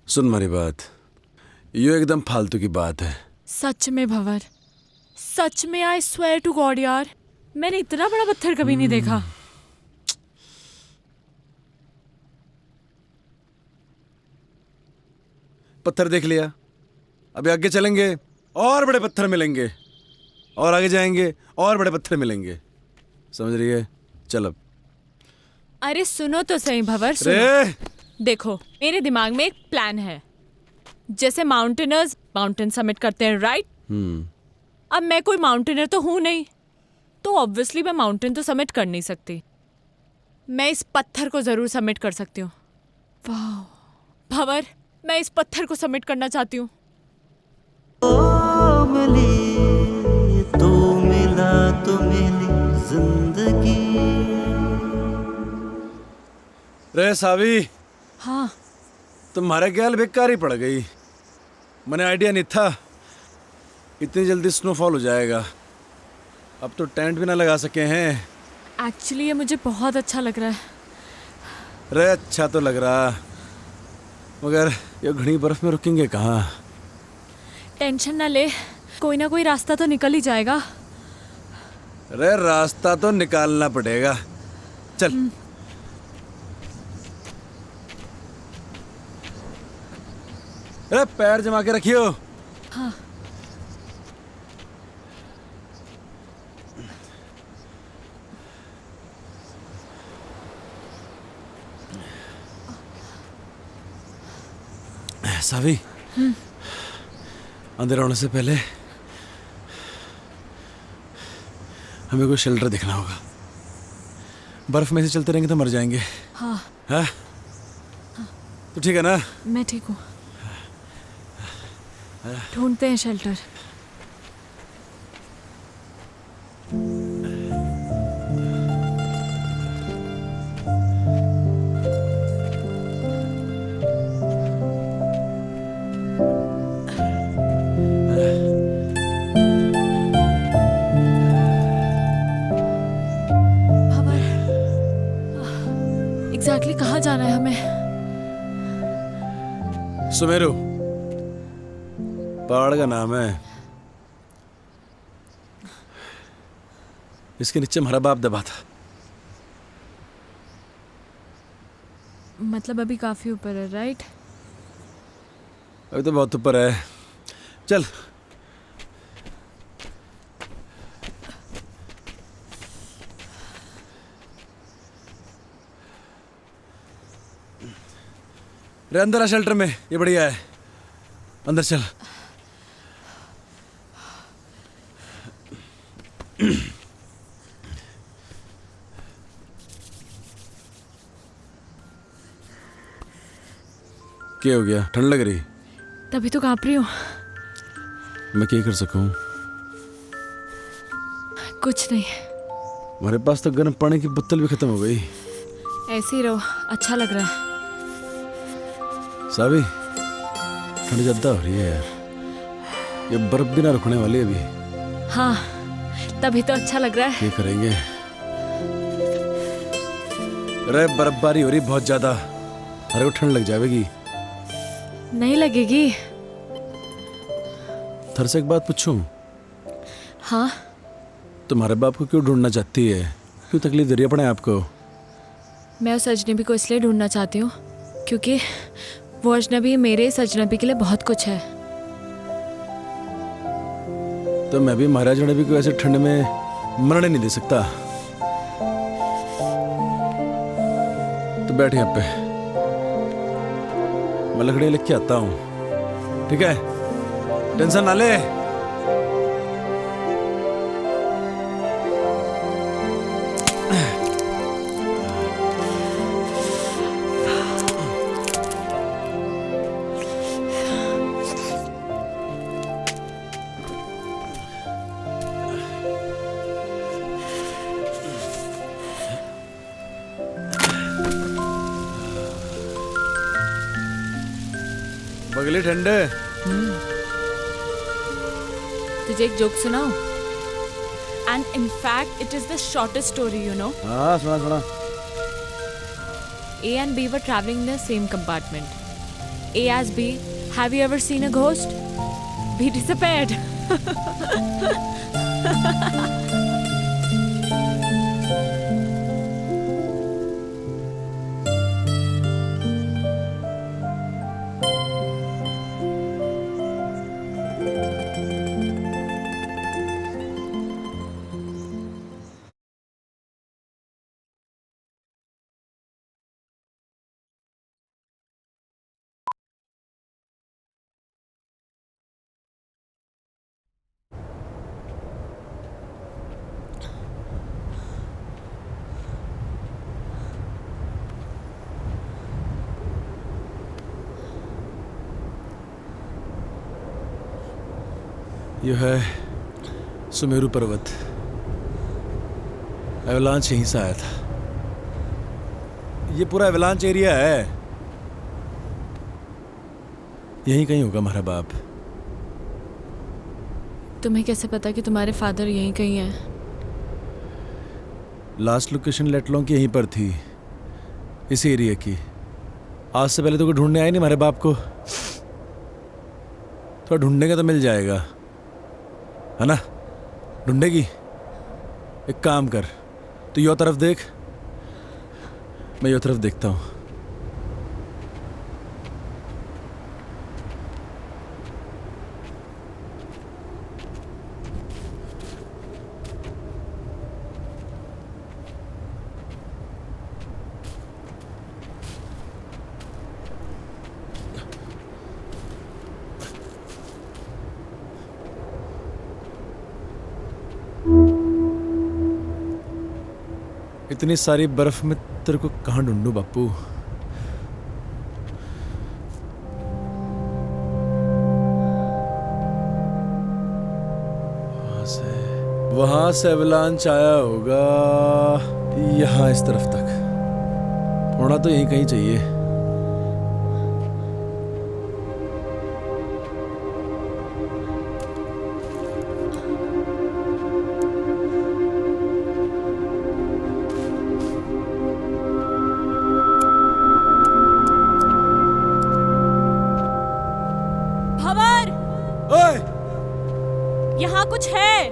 सुन मेरी बात, ये एकदम फालतू की बात है। सच में भंवर, सच में आई स्वेयर टू गॉड यार, मैंने इतना बड़ा पत्थर कभी नहीं देखा। पत्थर देख लिया, अभी आगे चलेंगे और बड़े पत्थर मिलेंगे, और आगे जाएंगे और बड़े पत्थर मिलेंगे, समझ रही है? चल अब। अरे सुनो तो सही भंवर, सुनो। देखो, मेरे दिमाग में एक प्लान है। जैसे माउंटेनर्स माउंटेन समिट करते हैं, राइट? अब मैं कोई माउंटेनर तो हूं नहीं, तो ऑब्वियसली मैं माउंटेन तो समिट कर नहीं सकती। मैं इस पत्थर को जरूर समिट कर सकती हूँ। वाह भंवर, मैं इस पत्थर को समिट करना चाहती हूँ। तो मिला तो मिली जिंदगी। रे सावी, हाँ तुम्हारे ख्याल बेकार ही पड़ गई। मैंने आइडिया नहीं था इतनी जल्दी स्नोफॉल हो जाएगा। अब तो टेंट भी ना लगा सके हैं। एक्चुअली ये मुझे बहुत अच्छा लग रहा है। रे अच्छा तो लग रहा, मगर ये घनी बर्फ में रुकेंगे कहाँ? टेंशन ना ले, कोई ना कोई रास्ता तो निकल ही जाएगा। रे रास्ता तो निकालना पड़ेगा। चल। अरे पैर जमा के रखियो। हाँ। सावी, अंदर आने से पहले हमें कोई शेल्टर देखना होगा। बर्फ में से चलते रहेंगे तो मर जाएंगे। हाँ। हाँ? तो ठीक है ना? मैं ठीक हूँ। ढूंढते हैं शेल्टर। एग्जैक्टली कहाँ जाना है हमें? सुमेरु पहाड़ का नाम है। इसके नीचे हमारा बाप दबा था। मतलब अभी काफी ऊपर है, राइट? अभी तो बहुत ऊपर है। चल। रे अंदर आ शेल्टर में, ये बढ़िया है। अंदर चल। क्या हो गया? ठंड लग रही? तभी तो कांप रही हूँ। मैं क्या कर सकूं? कुछ नहीं। हमारे पास तो गर्म पानी की बोतल भी खत्म हो गई। ऐसे ही रहो, अच्छा लग रहा है। सावी, ठंड ज्यादा हो रही है यार। ये बर्फ भी ना रुकने वाली है अभी। हाँ, तभी तो अच्छा लग रहा है। क्या करेंगे? अरे बर्फबारी हो रही बहुत ज्यादा, अरे वो ठंड लग जाएगी। नहीं लगेगी। थर से एक बात पूछूं? हाँ। तुम्हारे बाप को क्यों ढूंढना चाहती है? क्यों तकलीफ दे रही है अपने आप को? मैं उस अजनबी को इसलिए ढूंढना चाहती हूँ क्योंकि वो अजनबी मेरे इस अजनबी के लिए बहुत कुछ है। तो मैं भी महाराज अजनबी को ऐसे ठंड में मरने नहीं दे सकता। तो बैठ यहाँ पे, मैं लकड़ी लेके आता हूँ, ठीक है? टेंशन ना ले। लिए ठंडे। तुझे एक जोक सुनाऊं? And in fact, it is the shortest story, you know. हाँ सुना सुना। A and B were traveling in the same compartment. A asked B, "Have you ever seen a ghost?" B disappeared. यह है सुमेरु पर्वत। Avalanche यहीं से आया था। ये पूरा एवलांच एरिया है। यहीं कहीं होगा हमारा बाप। तुम्हें कैसे पता कि तुम्हारे फादर यहीं कहीं हैं? लास्ट लोकेशन लेटलों की यहीं पर थी, इसी एरिया की। आज से पहले तो कोई ढूंढने आए नहीं हमारे बाप को। थोड़ा ढूंढने का तो मिल जाएगा, है ना? ढूंढेगी? एक काम कर, तू यो तरफ देख, मैं यो तरफ देखता हूँ। इतनी सारी बर्फ में तेरे को कहाँ ढूंढूं बापू? वहां से एवलांच आया होगा यहाँ इस तरफ तक। होना तो यहीं कहीं चाहिए। यहाँ कुछ है।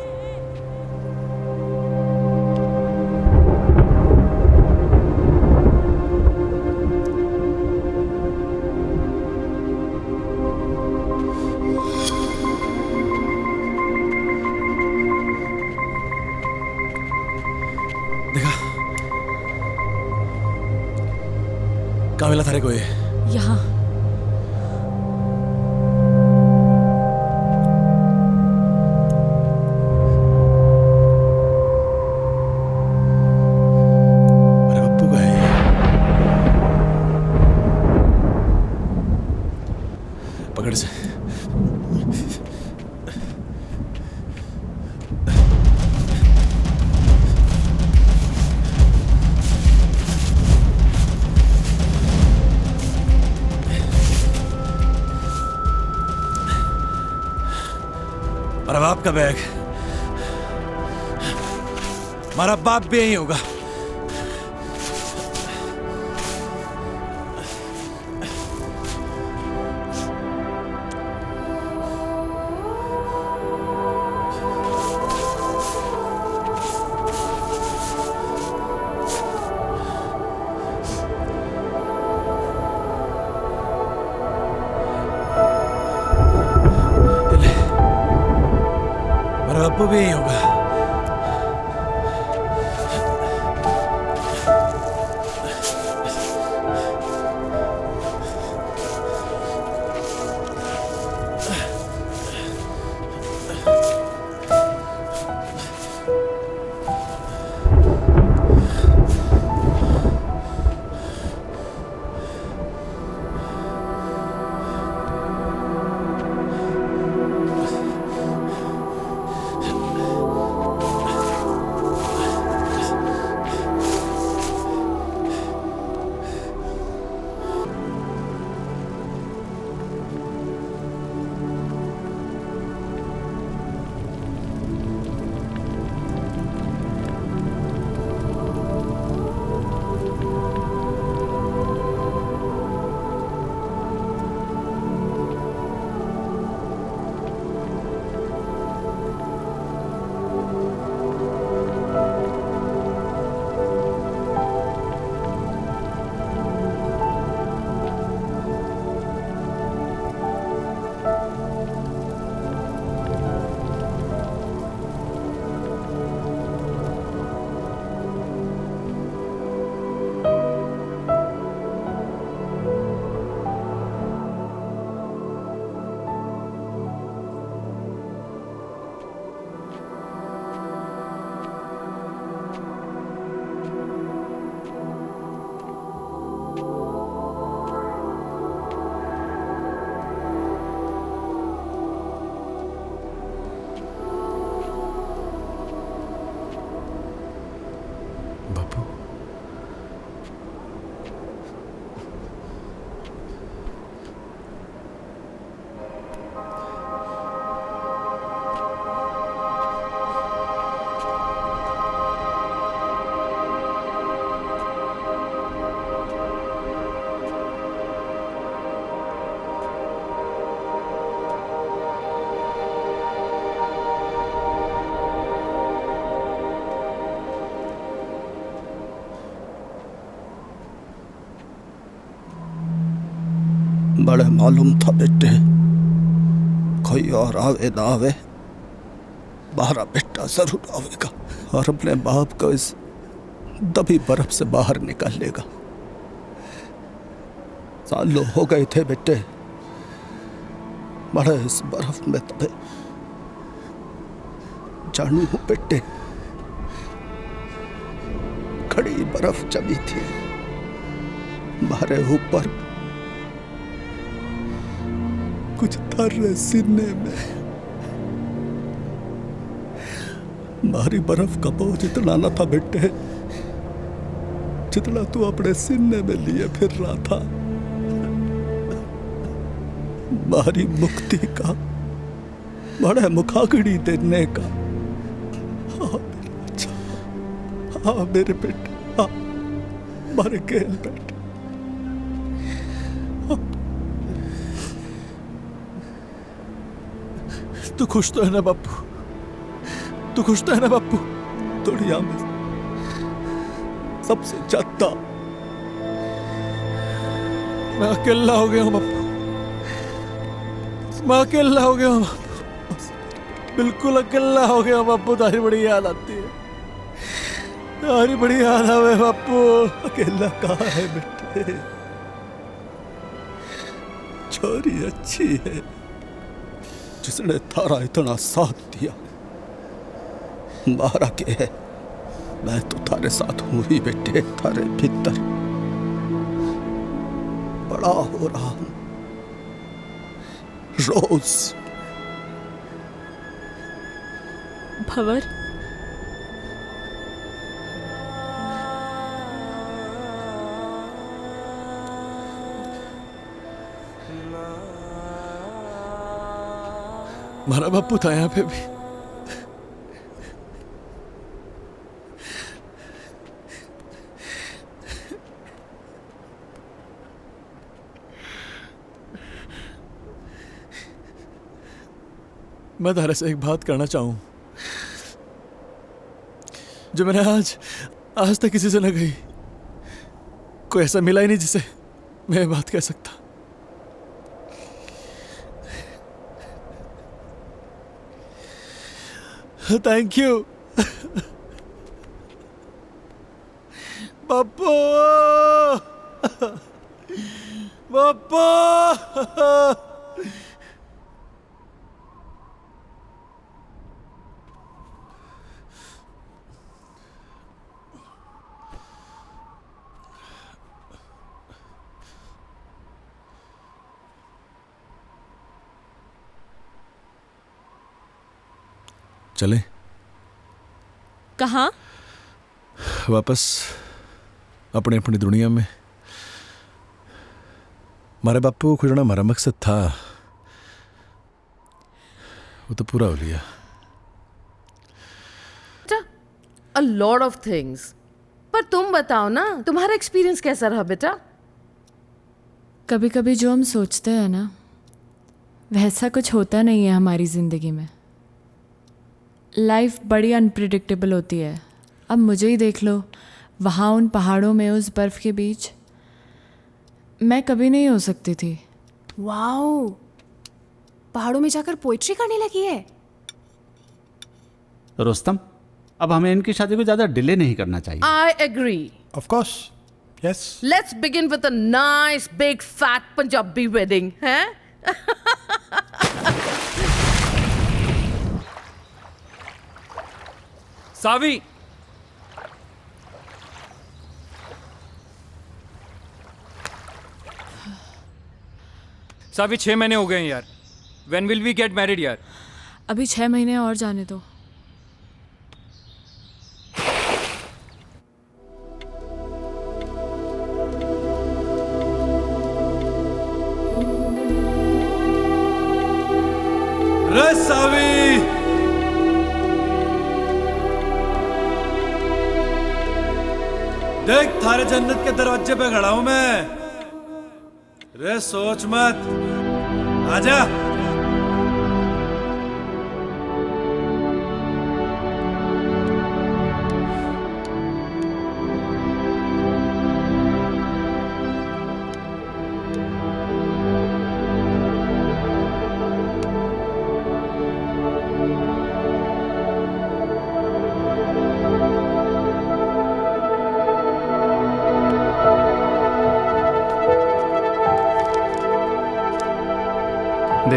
देखा? कहाँ मिला थारे को ये? यहाँ। पकड़ से। मेरा बाप का बैग। हमारा बाप भी यही होगा। बापू भी यही होगा। बड़े मालूम था बेटे, कोई और आवे ना आवे, बाहर बेटा जरूर आवेगा और अपने बाप को इस दबी बर्फ से बाहर निकालेगा। सालों हो गए थे बेटे बड़े इस बर्फ में दबे। जानू हूं बेटे, खड़ी बर्फ जमी थी हमारे ऊपर, कुछ थर्रे सीने में। भारी बर्फ का बोझ इतना न था बेटे जितना तू अपने सीने में लिए फिर रहा था। भारी मुक्ति का, बड़े मुखाग्नि देने का। हाँ मेरे बच्चा, हाँ मेरे बेटे, हाँ मारे खेल बेटे। तू खुश तो है ना बापू? तू खुश तो है ना बापू? दुनिया में सबसे ज्यादा मैं अकेला हो गया हूँ बापू, मैं अकेला हो गया हूँ बापू, बिल्कुल अकेला हो गया हूँ बापू। तारी बड़ी याद आती है, तारी बड़ी याद आवे बापू। अकेला कहाँ है बेटे, छोरी अच्छी है जिसने थारा इतना साथ दिया। मारा के है, मैं तो थारे साथ हूं ही बेटे, थारे भीतर बड़ा हो रहा हूं रोज। भंवर, हमारा बापू था यहाँ पे भी। मैं तारे से एक बात करना चाहूं जो मैंने आज तक किसी से न कही। कोई ऐसा मिला ही नहीं जिसे मैं बात कह सकता। थैंक यू बापू, बापू। चले कहाँ? वापस अपने अपनी दुनिया में। हमारे बापू को खुजना हमारा मकसद था, वो तो पूरा हो लिया। A lot of things. पर तुम बताओ ना, तुम्हारा एक्सपीरियंस कैसा रहा बेटा? कभी कभी जो हम सोचते हैं ना वैसा कुछ होता नहीं है हमारी ज़िंदगी में। लाइफ बड़ी अनप्रिडिक्टेबल होती है। अब मुझे ही देख लो, वहाँ उन पहाड़ों में उस बर्फ़ के बीच मैं कभी नहीं हो सकती थी। वाओ, पहाड़ों में जाकर पोइट्री करने लगी है। रुस्तम, अब हमें इनकी शादी को ज़्यादा डिले नहीं करना चाहिए। I agree. Of course. Yes. Let's begin with a nice big fat Punjabi wedding, हैं? सावी, सावी 6 महीने हो गए हैं यार। When will we get married यार? अभी 6 महीने और जाने दो। रे सावी, देख थारे जन्नत के दरवाजे पे खड़ा हूं मैं। रे सोच मत, आजा।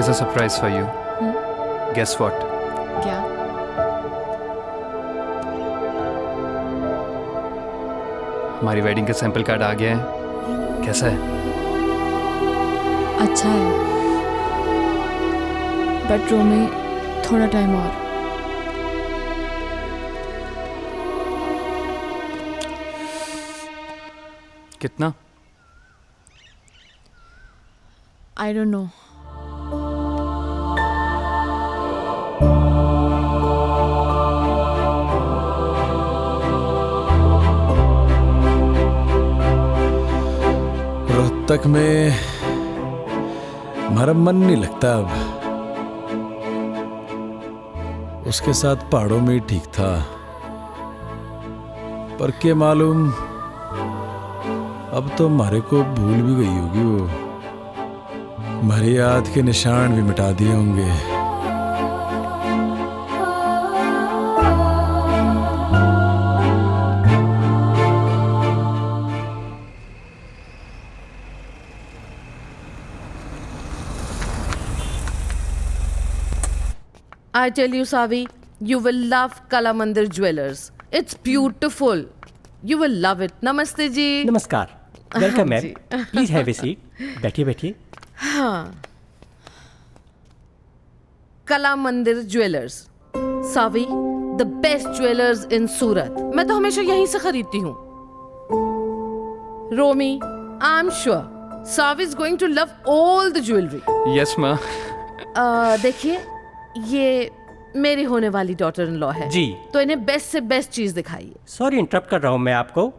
is a surprise for you. Guess what? क्या? हमारी वेडिंग का सैंपल कार्ड आ गया है। कैसा है? अच्छा है, बट रोमी थोड़ा टाइम और। कितना? I don't know. रोहतक में हमारा मन नहीं लगता अब। उसके साथ पहाड़ों में ही ठीक था, पर क्या मालूम अब तो हमारे को भूल भी गई होगी वो। हमारी याद के निशान भी मिटा दिए होंगे। I tell you, Savi, you will love Kala Mandir Jewelers. It's beautiful. You will love it. Namaste ji. नमस्कार, वेलकम मैम, जी। Please have a seat. बैठिए बैठिए। हाँ, Kala Mandir jewellers, Saavi, the best jewellers in Surat. मैं तो हमेशा यहीं से खरीदती हूँ। Romi, I am sure Saavi is going to love all the jewellery. Yes, ma. देखिए, ये मेरी होने वाली डॉटर इन लॉ है जी। तो इन्हें बेस्ट से बेस्ट चीज दिखाइए। सॉरी इंटरप्ट कर रहा हूँ मैं आपको,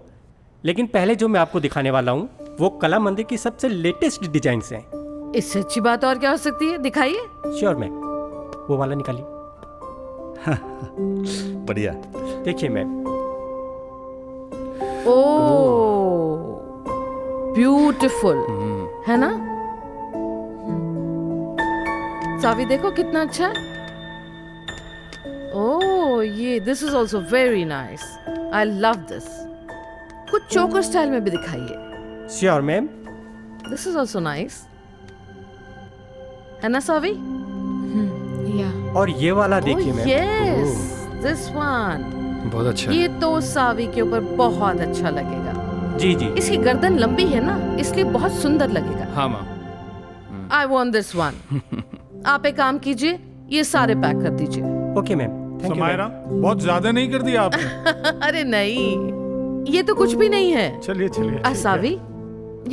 लेकिन पहले जो मैं आपको दिखाने वाला हूँ वो कला मंदिर की सबसे लेटेस्ट डिजाइन्स हैं। इससे अच्छी बात और क्या हो सकती है? दिखाइए। श्योर मैम, वो वाला निकालिए। बढ़िया। देखिए मैम। ओह, ब्यूटीफुल है ना? सावी देखो कितना अच्छा है। ओह, ये this is also very nice. I love this. कुछ चोकर स्टाइल में भी दिखाइए। Sure ma'am. This is also nice, है ना सावी? या। और ये वाला देखिए मैम। Yes, this one. बहुत अच्छा। ये तो सावी के ऊपर बहुत अच्छा लगेगा। जी जी। इसकी गर्दन लंबी है ना, इसलिए बहुत सुंदर लगेगा। हाँ माँ। I want this one. आप एक काम कीजिए, ये सारे पैक कर दीजिए। Okay ma'am, thank you. Samaira, बहुत ज्यादा नहीं कर दिया आपने? अरे नहीं, ये तो कुछ भी नहीं है। चलिए चलिए। सावी,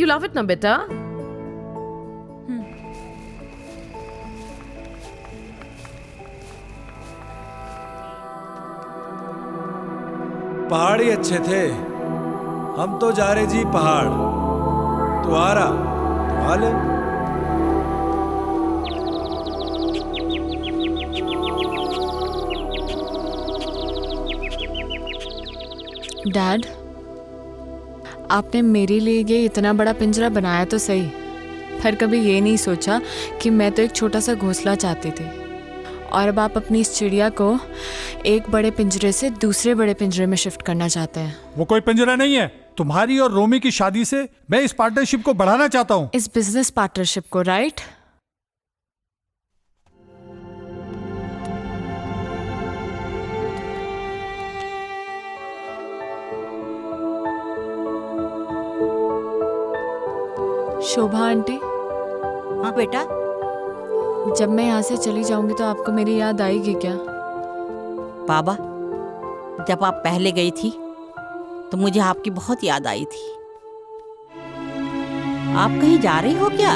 यू लव इट ना बेटा? पहाड़ ही अच्छे थे। हम तो जा रहे जी पहाड़। तू आ रहा तो आ ले। डैड, आपने मेरे लिए ये इतना बड़ा पिंजरा बनाया तो सही, पर कभी ये नहीं सोचा कि मैं तो एक छोटा सा घोंसला चाहती थी, और अब आप अपनी इस चिड़िया को एक बड़े पिंजरे से दूसरे बड़े पिंजरे में शिफ्ट करना चाहते हैं। वो कोई पिंजरा नहीं है। तुम्हारी और रोमी की शादी से मैं इस पार्टनरशिप को बढ़ाना चाहता हूँ। इस बिजनेस पार्टनरशिप को, राइट? शोभा आंटी। हाँ बेटा। जब मैं यहाँ से चली जाऊंगी तो आपको मेरी याद आएगी क्या? बाबा, जब आप पहले गई थी तो मुझे आपकी बहुत याद आई थी। आप कहीं जा रही हो क्या?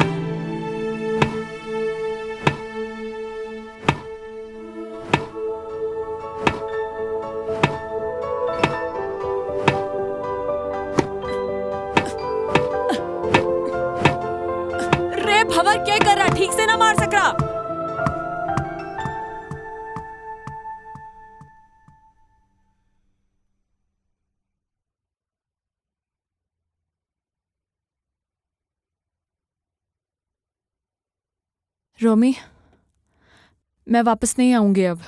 रे भवर, क्या कर रहा? ठीक से ना मार सक रहा। रोमी, मैं वापस नहीं आऊंगी अब।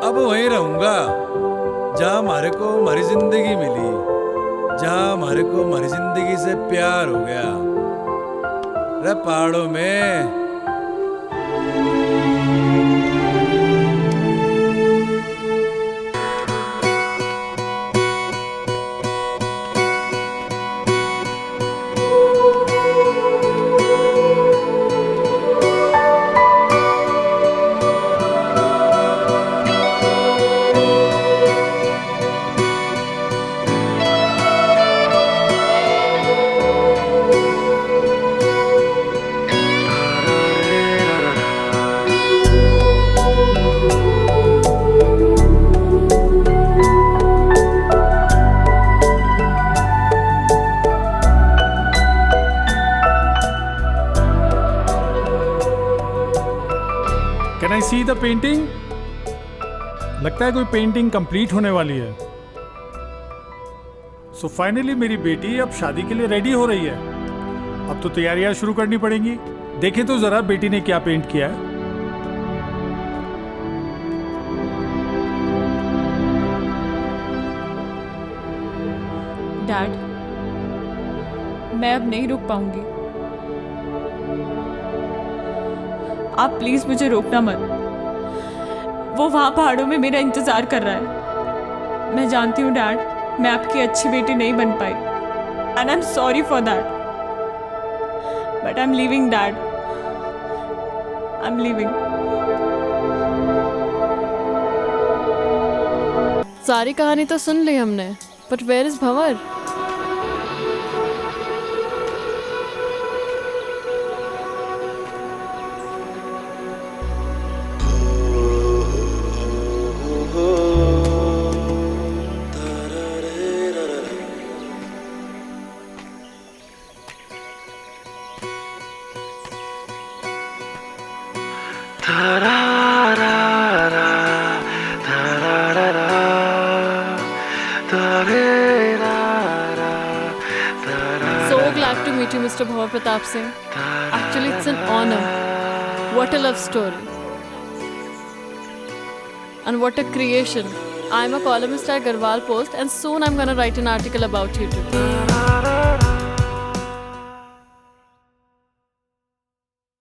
अब वहीं रहो। जहाँ हमारे को हमारी जिंदगी मिली, जहाँ हमारे को हमारी जिंदगी से प्यार हो गया। अरे पहाड़ों में can I see the painting? लगता है कोई पेंटिंग कंप्लीट होने वाली है। सो फाइनली मेरी बेटी अब शादी के लिए रेडी हो रही है। अब तो तैयारियां शुरू करनी पड़ेंगी। देखें तो जरा बेटी ने क्या पेंट किया है। डैड, मैं अब नहीं रुक पाऊंगी। आप प्लीज मुझे रोकना मत। वो वहां पहाड़ों में मेरा इंतजार कर रहा है। मैं जानती हूँ डैड, मैं आपकी अच्छी बेटी नहीं बन पाई, and I am sorry for that, but I am leaving dad, I am leaving. सारी कहानी तो सुन ली हमने, but where is Bhanwar? So glad to meet you, Mr. Bhavar Pratap Singh. Actually, it's an honor. What a love story. And what a creation. I'm a columnist at Garhwal Post, and soon I'm gonna write an article about you too.